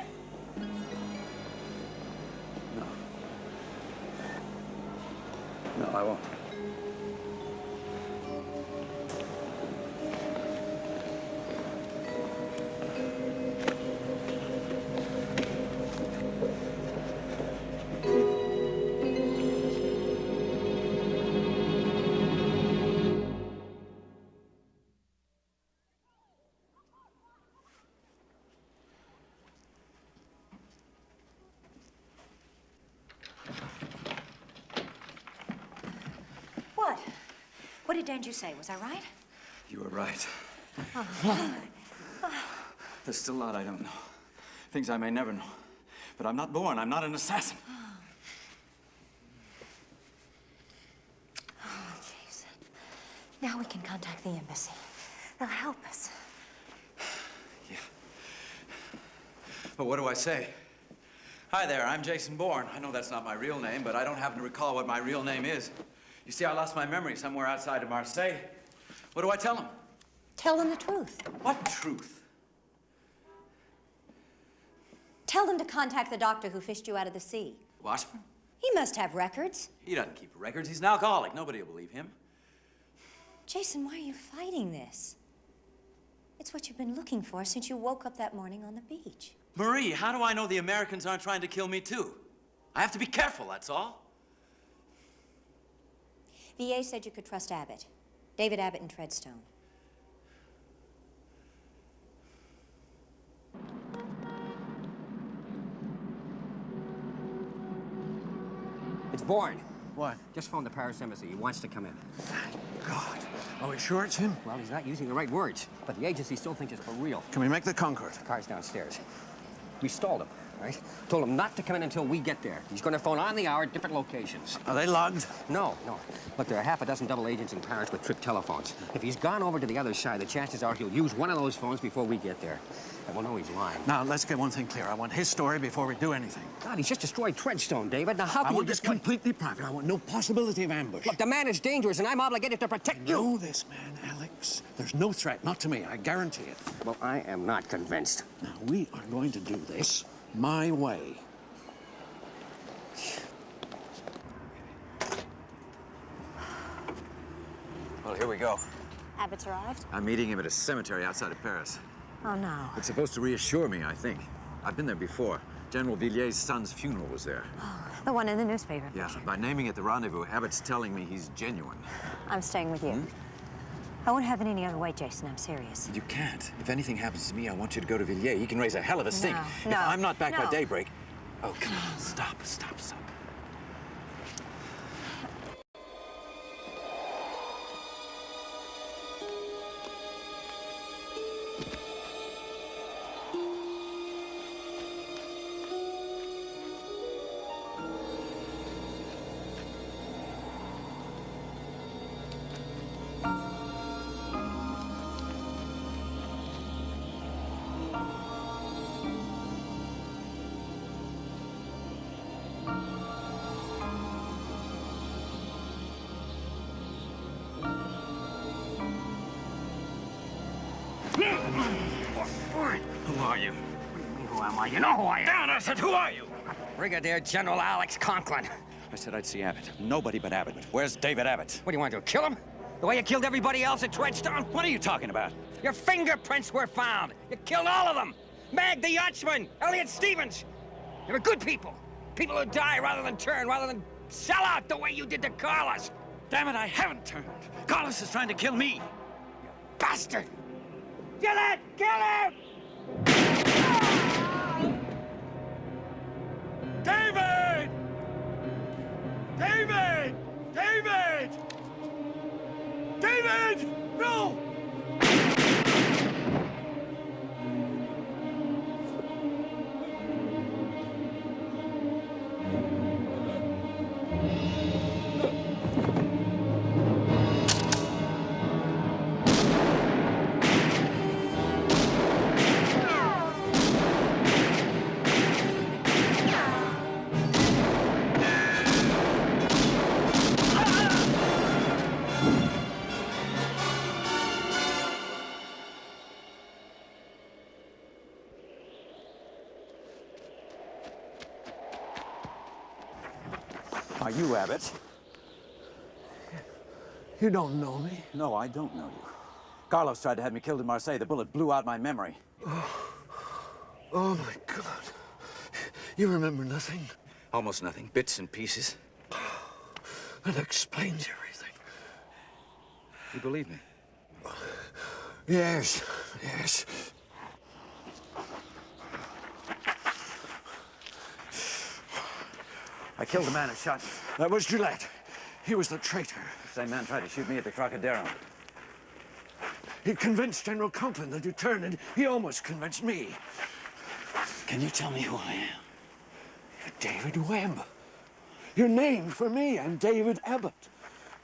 Speaker 17: No, I won't.
Speaker 15: What? What did Danger say? Was I right?
Speaker 17: You were right.
Speaker 15: Oh.
Speaker 17: There's still a lot I don't know. Things I may never know. But I'm not Bourne. I'm not an assassin.
Speaker 15: Oh, Jason. Now we can contact the embassy. They'll help us.
Speaker 17: Yeah. But what do I say? Hi there, I'm Jason Bourne. I know that's not my real name, but I don't happen to recall what my real name is. You see, I lost my memory somewhere outside of Marseille. What do I tell them?
Speaker 15: Tell them the truth.
Speaker 17: What truth?
Speaker 15: Tell them to contact the doctor who fished you out of the sea.
Speaker 17: Washburn?
Speaker 15: He must have records.
Speaker 17: He doesn't keep records. He's an alcoholic. Nobody will believe him.
Speaker 15: Jason, why are you fighting this? It's what you've been looking for since you woke up that morning on the beach.
Speaker 17: Marie, how do I know the Americans aren't trying to kill me, too? I have to be careful, that's all.
Speaker 15: VA said you could trust Abbott. David Abbott in Treadstone.
Speaker 8: It's Bourne.
Speaker 11: What?
Speaker 8: Just phoned the Paris embassy. He wants to come in.
Speaker 11: God. Oh, you sure it's him?
Speaker 8: Well, he's not using the right words, but the agency still thinks it's for real.
Speaker 11: Can we make the Concorde?
Speaker 8: The car's downstairs. We stalled him, right? Told him not to come in until we get there. He's going to phone on the hour at different locations.
Speaker 11: Are they logged?
Speaker 8: No. Look, there are half a dozen double agents in Paris with trick telephones. If he's gone over to the other side, the chances are he'll use one of those phones before we get there. And we'll know he's lying.
Speaker 11: Now, let's get one thing clear. I want his story before we do anything.
Speaker 8: God, he's just destroyed Treadstone, David. Now, how can
Speaker 11: I
Speaker 8: you
Speaker 11: want this
Speaker 8: just...
Speaker 11: completely private. I want no possibility of ambush.
Speaker 8: Look, the man is dangerous, and I'm obligated to protect you.
Speaker 11: I know this man, Alex. There's no threat, not to me. I guarantee it.
Speaker 8: Well, I am not convinced.
Speaker 11: Now, we are going to do this my way.
Speaker 17: Well, here we go.
Speaker 15: Abbott's arrived?
Speaker 17: I'm meeting him at a cemetery outside of Paris.
Speaker 15: Oh, no.
Speaker 17: It's supposed to reassure me, I think. I've been there before. General Villier's son's funeral was there.
Speaker 15: Oh, the one in the newspaper.
Speaker 17: Yeah, by naming it the rendezvous, Abbott's telling me he's genuine.
Speaker 15: I'm staying with you. I won't have it any other way, Jason. I'm serious.
Speaker 17: You can't. If anything happens to me, I want you to go to Villiers. He can raise a hell of a stink.
Speaker 15: No,
Speaker 17: if I'm not back by
Speaker 15: no.
Speaker 17: daybreak... Oh, come on. Stop.
Speaker 4: Who are you?
Speaker 8: Who am I? You know who I am.
Speaker 4: Down, I said, who are you?
Speaker 8: Brigadier General Alex Conklin.
Speaker 17: I said I'd see Abbott. Nobody but Abbott. Where's David Abbott?
Speaker 8: What do you want to do, kill him? The way you killed everybody else at Treadstone?
Speaker 17: What are you talking about?
Speaker 8: Your fingerprints were found. You killed all of them. Mag the yachtsman, Elliot Stevens. They were good people. People who die rather than turn, rather than sell out the way you did to Carlos.
Speaker 4: Damn it, I haven't turned. Carlos is trying to kill me.
Speaker 8: Bastard! Kill it! Kill him!
Speaker 4: David! David! David! David! No!
Speaker 17: Are you Abbott?
Speaker 7: You don't know me?
Speaker 17: No, I don't know you. Carlos tried to have me killed in Marseille. The bullet blew out my memory.
Speaker 7: Oh, my God. You remember nothing?
Speaker 17: Almost nothing. Bits and pieces.
Speaker 7: That explains everything.
Speaker 17: You believe me?
Speaker 7: Yes, yes.
Speaker 17: I killed the man who shot me.
Speaker 7: That was Gillette. He was the traitor.
Speaker 17: The same man tried to shoot me at the Trocadero.
Speaker 7: He convinced General Conklin that you turned, and he almost convinced me.
Speaker 17: Can you tell me who I am?
Speaker 7: You're David Webb. You're named for me. I'm David Abbott.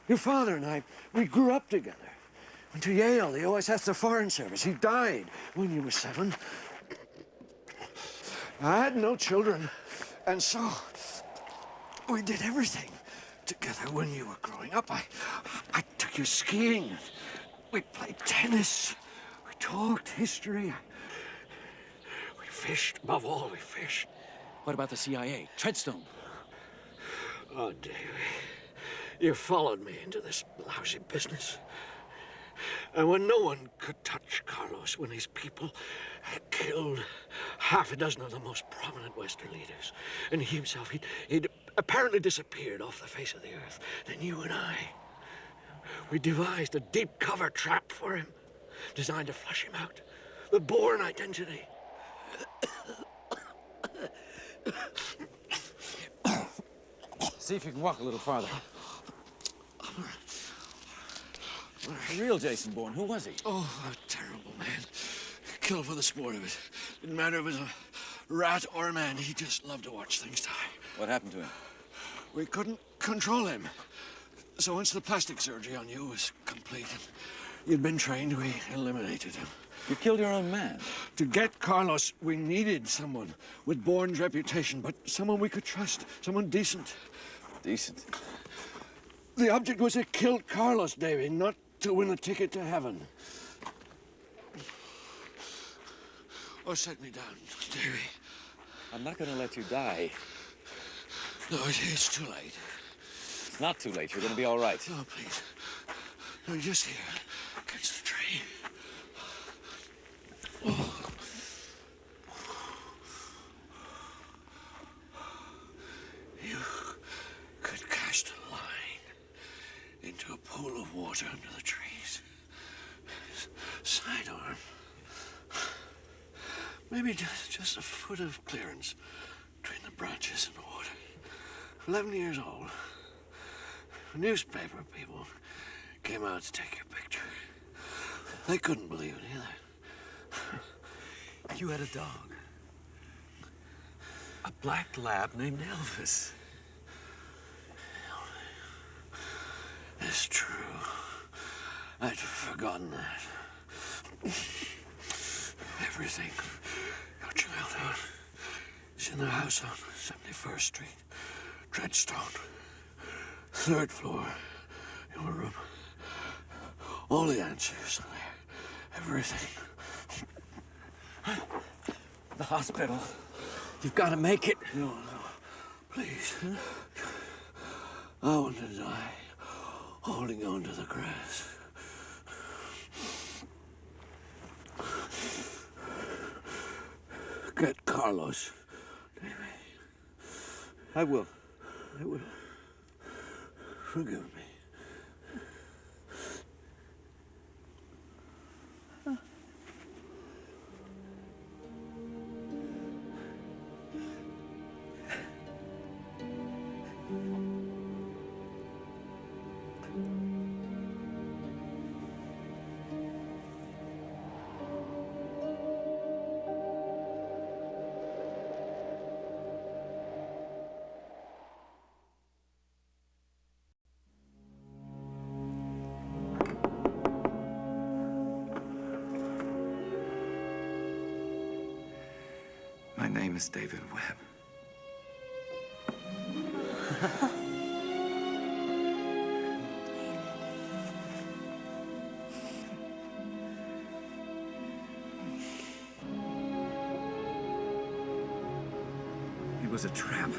Speaker 7: Your father and I, we grew up together. Went to Yale, the OSS, the Foreign Service. He died when you were 7. I had no children, and so we did everything together when you were growing up. I took you skiing. We played tennis. We talked history. We fished. Above all, we fished.
Speaker 17: What about the CIA? Treadstone?
Speaker 7: Oh, Davy, you followed me into this lousy business. And when no one could touch Carlos, when his people had killed half a dozen of the most prominent Western leaders, and he himself, he'd apparently disappeared off the face of the earth, then you and I, we devised a deep cover trap for him, designed to flush him out. The BOURNE identity.
Speaker 17: See if you can walk a little farther. The real Jason Bourne, who was he?
Speaker 7: Oh, a terrible man. Killed for the sport of it. Didn't matter if it was a rat or a man. He just loved to watch things die.
Speaker 17: What happened to him?
Speaker 7: We couldn't control him. So once the plastic surgery on you was complete and you'd been trained, we eliminated him.
Speaker 17: You killed your own man?
Speaker 7: To get Carlos, we needed someone with Bourne's reputation, but someone we could trust, someone decent.
Speaker 17: Decent?
Speaker 7: The object was to kill Carlos, Davy, not to win a ticket to heaven. Or set me down, Davy.
Speaker 17: I'm not going to let you die.
Speaker 7: No, it's too late.
Speaker 17: It's not too late. You're going to be all right.
Speaker 7: No, please. No, just here, against the tree. Oh. You could cast a line into a pool of water under the trees. Sidearm. Maybe just a foot of clearance between the branches and the water. 11 years old. Newspaper people came out to take your picture. They couldn't believe it either.
Speaker 17: You had a dog. A black lab named Elvis.
Speaker 7: It's true. I'd forgotten that. Everything your childhood is in the house on 71st Street, Treadstone. 3rd floor, your room. All the answers are there. Everything. The hospital. You've got to make it.
Speaker 4: No, no. Please. I want to die holding on to the grass. Get Carlos.
Speaker 7: I will.
Speaker 4: I will. Forgive me.
Speaker 2: My name is David Webb.
Speaker 3: It was a trap.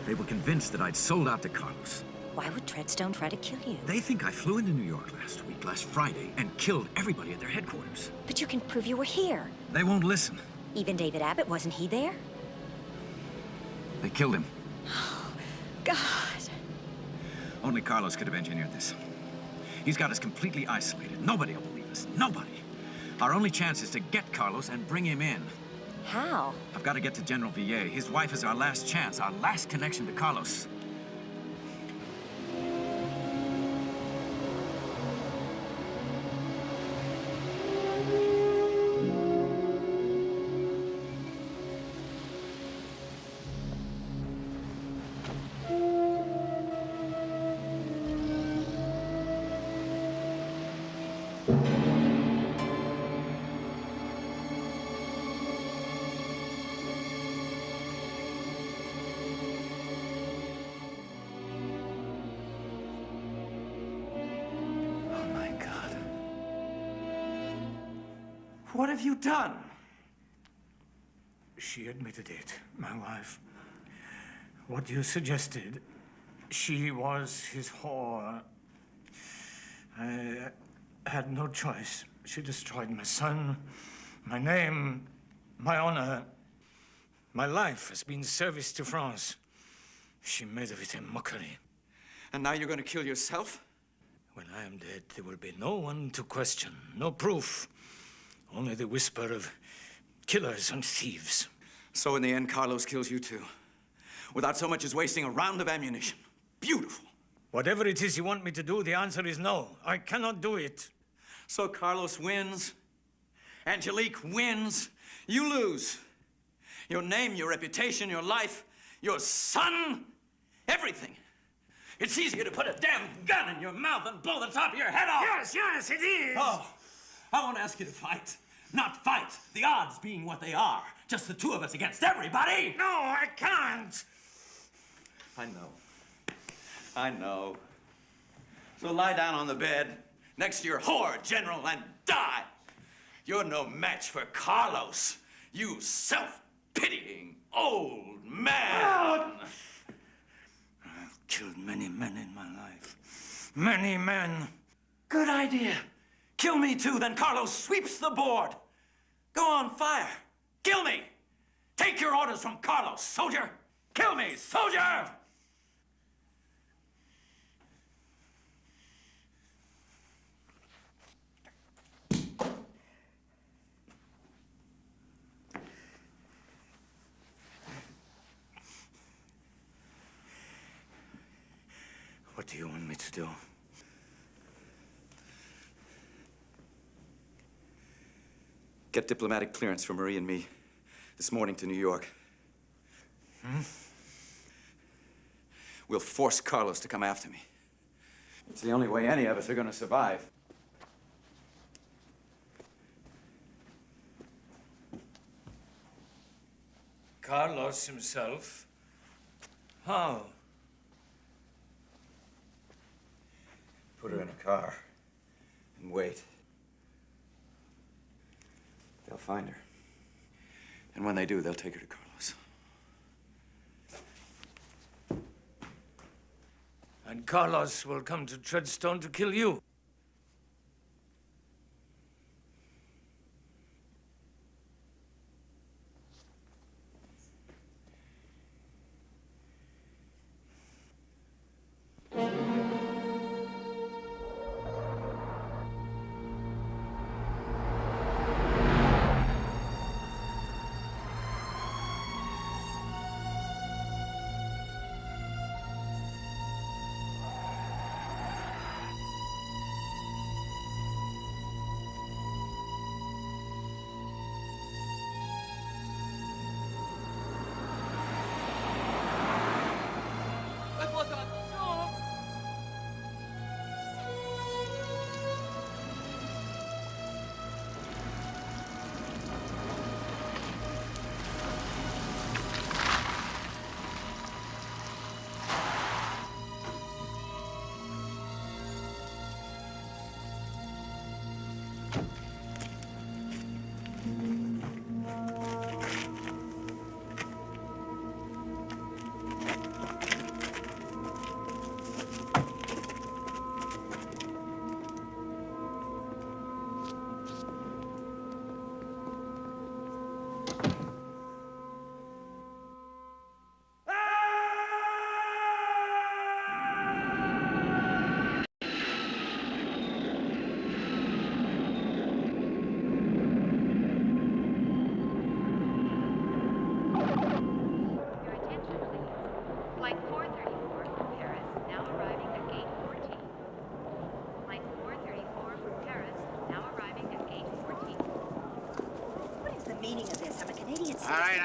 Speaker 3: They were convinced that I'd sold out to Carlos.
Speaker 15: Why would Treadstone try to kill you?
Speaker 3: They think I flew into New York last Friday, and killed everybody at their headquarters.
Speaker 15: But you can prove you were here.
Speaker 3: They won't listen.
Speaker 15: Even David Abbott, wasn't he there?
Speaker 3: They killed him.
Speaker 15: God.
Speaker 3: Only Carlos could have engineered this. He's got us completely isolated. Nobody will believe us. Nobody. Our only chance is to get Carlos and bring him in.
Speaker 15: How?
Speaker 3: I've got to get to General Villiers. His wife is our last chance, our last connection to Carlos.
Speaker 7: What have you done? She admitted it, my wife. What you suggested, she was his whore. I had no choice. She destroyed my son, my name, my honor. My life has been service to France. She made of it a mockery.
Speaker 17: And now you're going to kill yourself?
Speaker 7: When I am dead, there will be no one to question, no proof. Only the whisper of killers and thieves.
Speaker 17: So in the end, Carlos kills you too, without so much as wasting a round of ammunition. Beautiful.
Speaker 7: Whatever it is you want me to do, the answer is no. I cannot do it.
Speaker 17: So Carlos wins. Angelique wins. You lose. Your name, your reputation, your life, your son, everything. It's easier to put a damn gun in your mouth and blow the top of your head off.
Speaker 7: Yes, yes, it is.
Speaker 17: Oh, I won't ask you to fight. Not fight, the odds being what they are. Just the two of us against everybody.
Speaker 7: No, I can't.
Speaker 17: I know. I know. So lie down on the bed next to your whore, General, and die. You're no match for Carlos, you self-pitying old man.
Speaker 7: I've killed many men in my life. Many men.
Speaker 17: Good idea. Kill me too, then Carlos sweeps the board. Go on fire. Kill me. Take your orders from Carlos, soldier. Kill me, soldier!
Speaker 7: What do you want me to do?
Speaker 17: Get diplomatic clearance for Marie and me this morning to New York. We'll force Carlos to come after me. It's the only way any of us are going to survive.
Speaker 7: Carlos himself? How?
Speaker 17: Put her in a car and wait. They'll find her. And when they do, they'll take her to Carlos.
Speaker 22: And Carlos will come to Treadstone to kill you.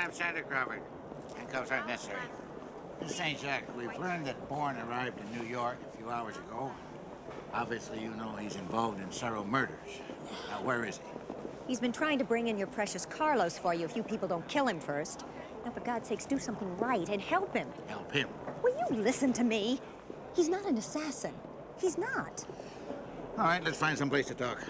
Speaker 6: I'm Santa Crawford. Handcuffs aren't necessary. Miss St. Jacques, we've learned that Bourne arrived in New York a few hours ago. Obviously, you know he's involved in several murders. Now, where is he?
Speaker 9: He's been trying to bring in your precious Carlos for you if you people don't kill him first. Now, for God's sakes, do something right and help him.
Speaker 6: Help him?
Speaker 9: Will you listen to me? He's not an assassin. He's not.
Speaker 6: All right, let's find some place to talk.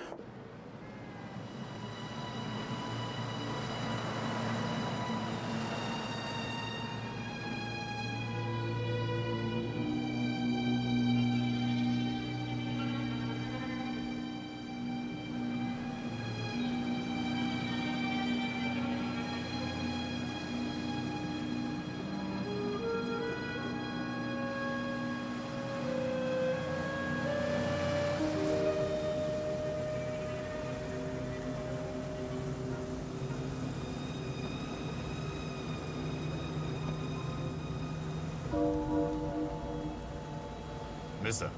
Speaker 12: Mister,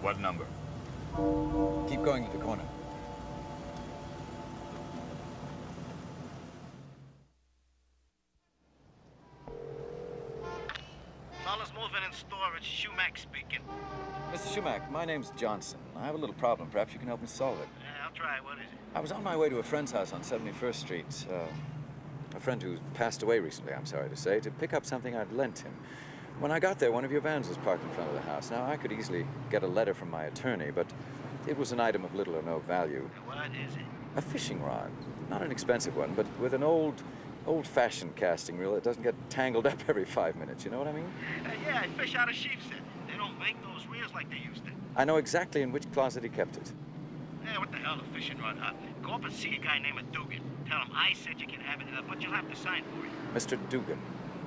Speaker 12: what number?
Speaker 2: Keep going to the corner.
Speaker 14: Carlos moving in storage. Schumack speaking.
Speaker 2: Mr. Schumack, my name's Johnson. I have a little problem. Perhaps you can help me solve it.
Speaker 14: Yeah, I'll try. What is it?
Speaker 2: I was on my way to a friend's house on 71st Street. A friend who passed away recently, I'm sorry to say, to pick up something I'd lent him. When I got there, one of your vans was parked in front of the house. Now, I could easily get a letter from my attorney, but it was an item of little or no value.
Speaker 14: What is it?
Speaker 2: A fishing rod. Not an expensive one, but with an old-fashioned casting reel that doesn't get tangled up every 5 minutes. You know what I mean?
Speaker 14: Yeah, I fish out of sheepshead. They don't make those reels like they used to.
Speaker 2: I know exactly in which closet he kept it.
Speaker 14: Yeah, what the hell, a fishing rod, huh? Go up and see a guy named Dugan. Tell him I said you can have it, but you'll have to sign for it.
Speaker 2: Mr. Dugan.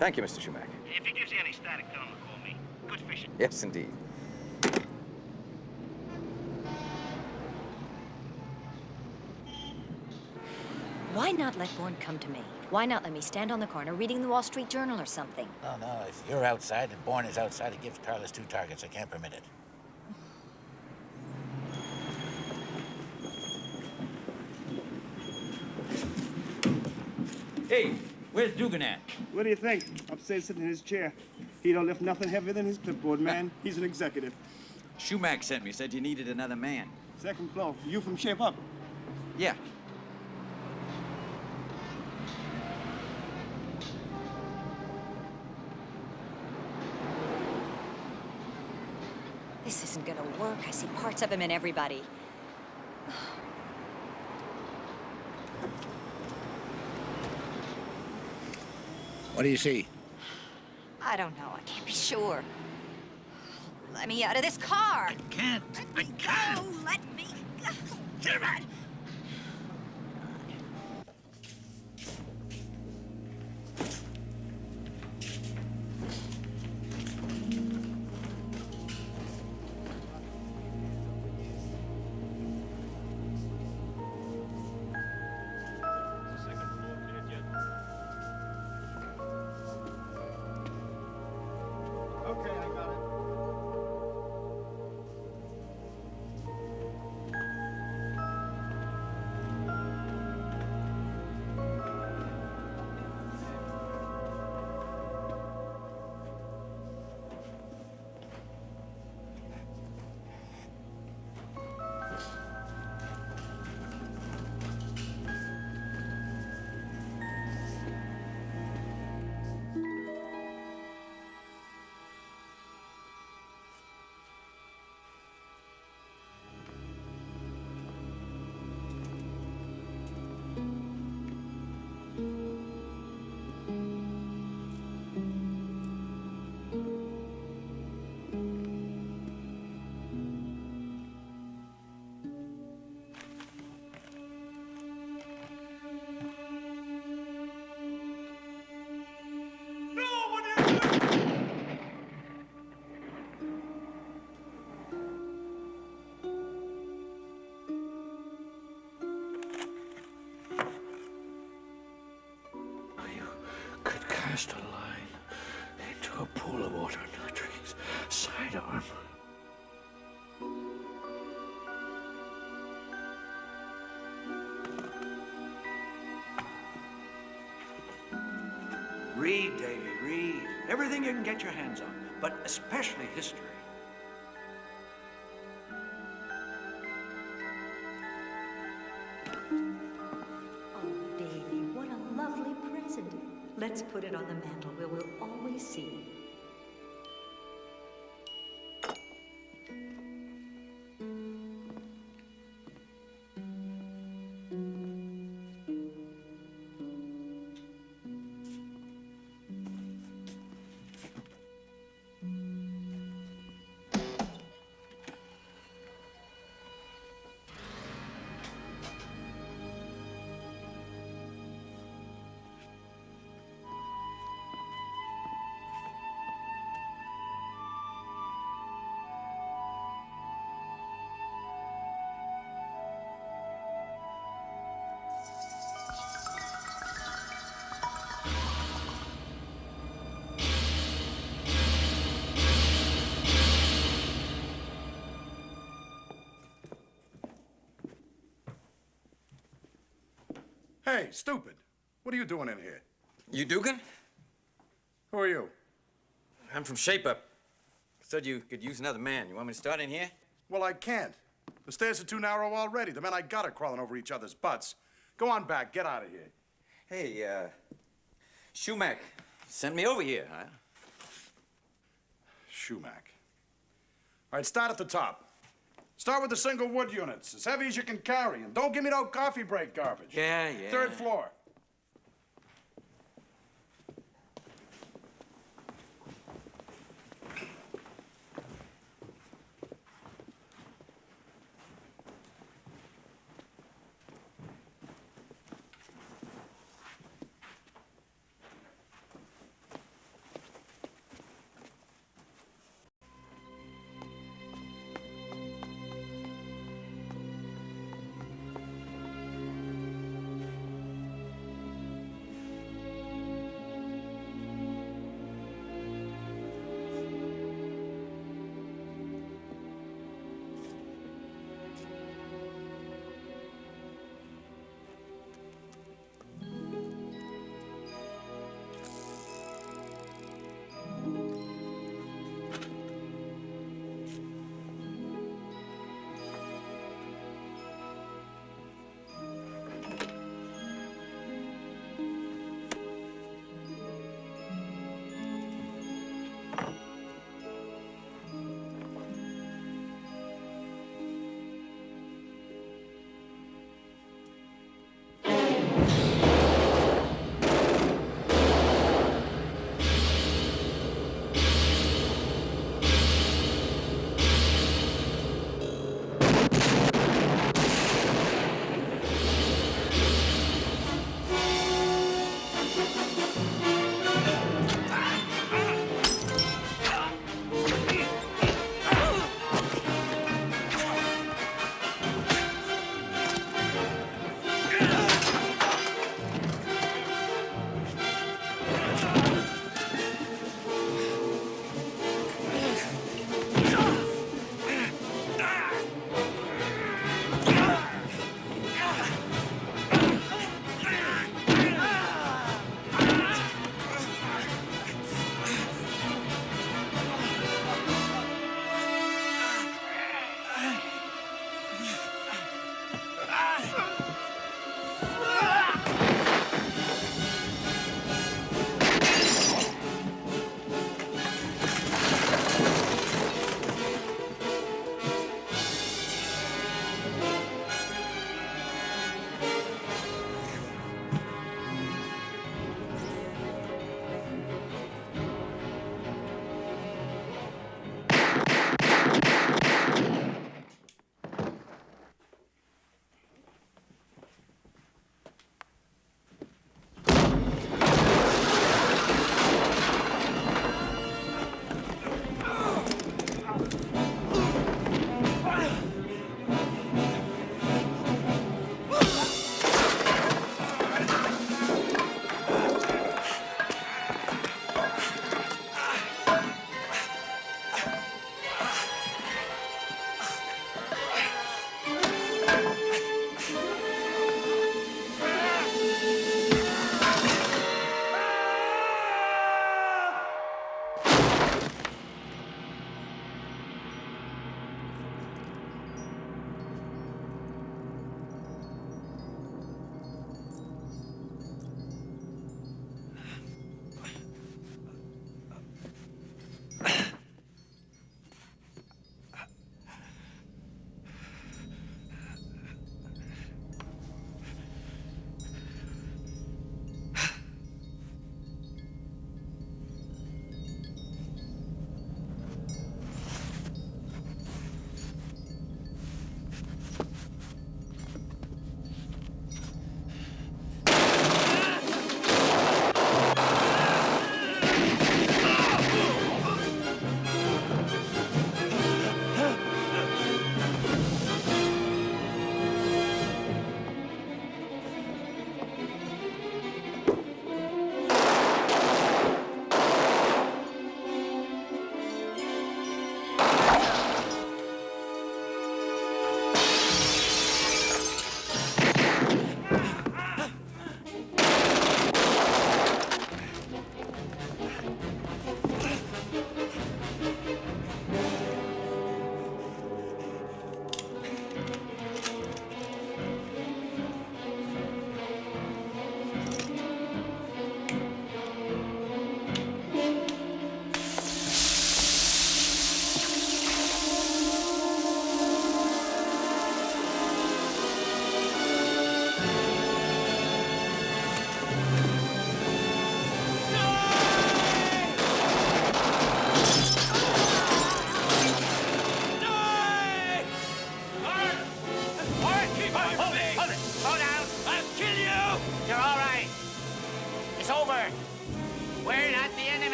Speaker 2: Thank you, Mr. Schumack.
Speaker 14: If he gives you any static, tell him to call me. Good fishing.
Speaker 2: Yes, indeed.
Speaker 15: Why not let Bourne come to me? Why not let me stand on the corner reading the Wall Street Journal or something?
Speaker 6: No, if you're outside and Bourne is outside, it gives Carlos 2 targets. I can't permit it.
Speaker 23: Hey, where's Dugan at?
Speaker 24: What do you think? Upstairs sitting in his chair. He don't lift nothing heavier than his clipboard, man. He's an executive.
Speaker 23: Schumack sent me, said you needed another man.
Speaker 24: Second floor. You from Shape Up?
Speaker 23: Yeah.
Speaker 15: This isn't gonna work. I see parts of him in everybody.
Speaker 6: What do you see?
Speaker 1: I don't know. I can't be sure. Let me out of this car.
Speaker 6: I can't.
Speaker 1: Let me go. Let me go. Damn it.
Speaker 24: Okay, I got it.
Speaker 4: Cast a line into a pool of water under the trees. Sidearm.
Speaker 7: Read, Davy, read. Everything you can get your hands on, but especially history.
Speaker 13: Oh, Davy, what a lovely present. Let's put it on the mantel where we'll always see it.
Speaker 19: Hey, stupid. What are you doing in here?
Speaker 17: You Dugan?
Speaker 19: Who are you?
Speaker 17: I'm from Shape Up. Said you could use another man. You want me to start in here?
Speaker 19: Well, I can't. The stairs are too narrow already. The men I got are crawling over each other's butts. Go on back. Get out of here.
Speaker 17: Hey, Shumack sent me over here, huh?
Speaker 19: Shumack. All right, start at the top. Start with the single wood units, as heavy as you can carry, and don't give me no coffee break garbage.
Speaker 17: Yeah, yeah.
Speaker 19: Third floor.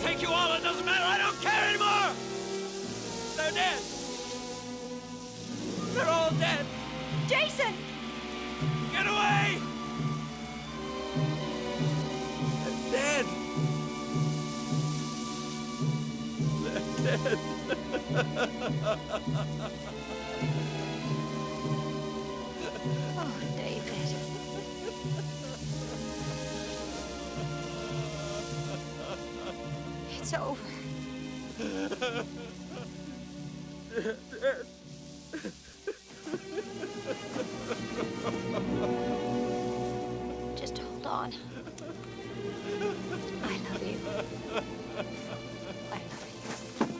Speaker 22: take you all. It doesn't matter. I don't care anymore. They're dead. They're all dead.
Speaker 1: Jason!
Speaker 22: Get away! They're dead. They're dead.
Speaker 1: Oh, David. It's over. Just hold on. I love you. I love you.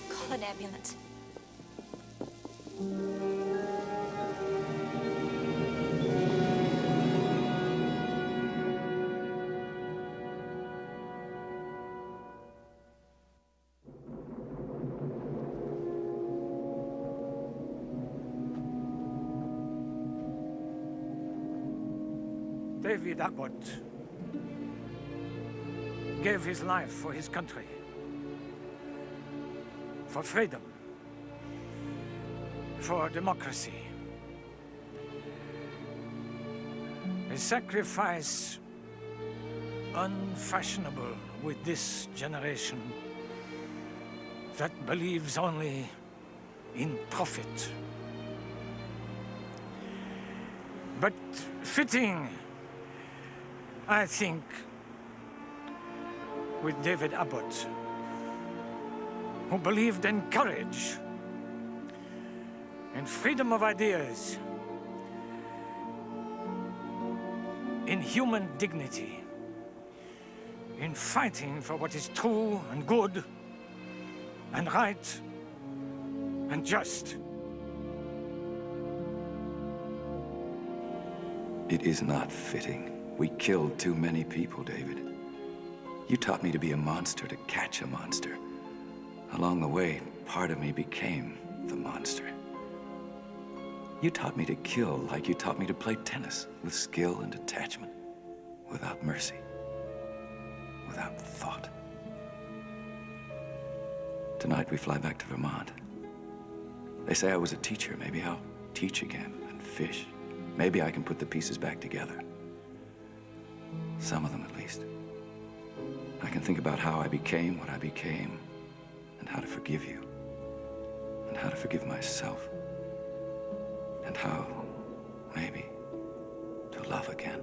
Speaker 1: Call an ambulance.
Speaker 22: David Abbott gave his life for his country, for freedom, for democracy. A sacrifice unfashionable with this generation that believes only in profit. But fitting, I think, with David Abbott, who believed in courage, in freedom of ideas, in human dignity, in fighting for what is true and good and right and just.
Speaker 2: It is not fitting. We killed too many people, David. You taught me to be a monster, to catch a monster. Along the way, part of me became the monster. You taught me to kill like you taught me to play tennis, with skill and detachment, without mercy, without thought. Tonight we fly back to Vermont. They say I was a teacher. Maybe I'll teach again and fish. Maybe I can put the pieces back together. Some of them, at least. I can think about how I became what I became, and how to forgive you, and how to forgive myself, and how, maybe, to love again.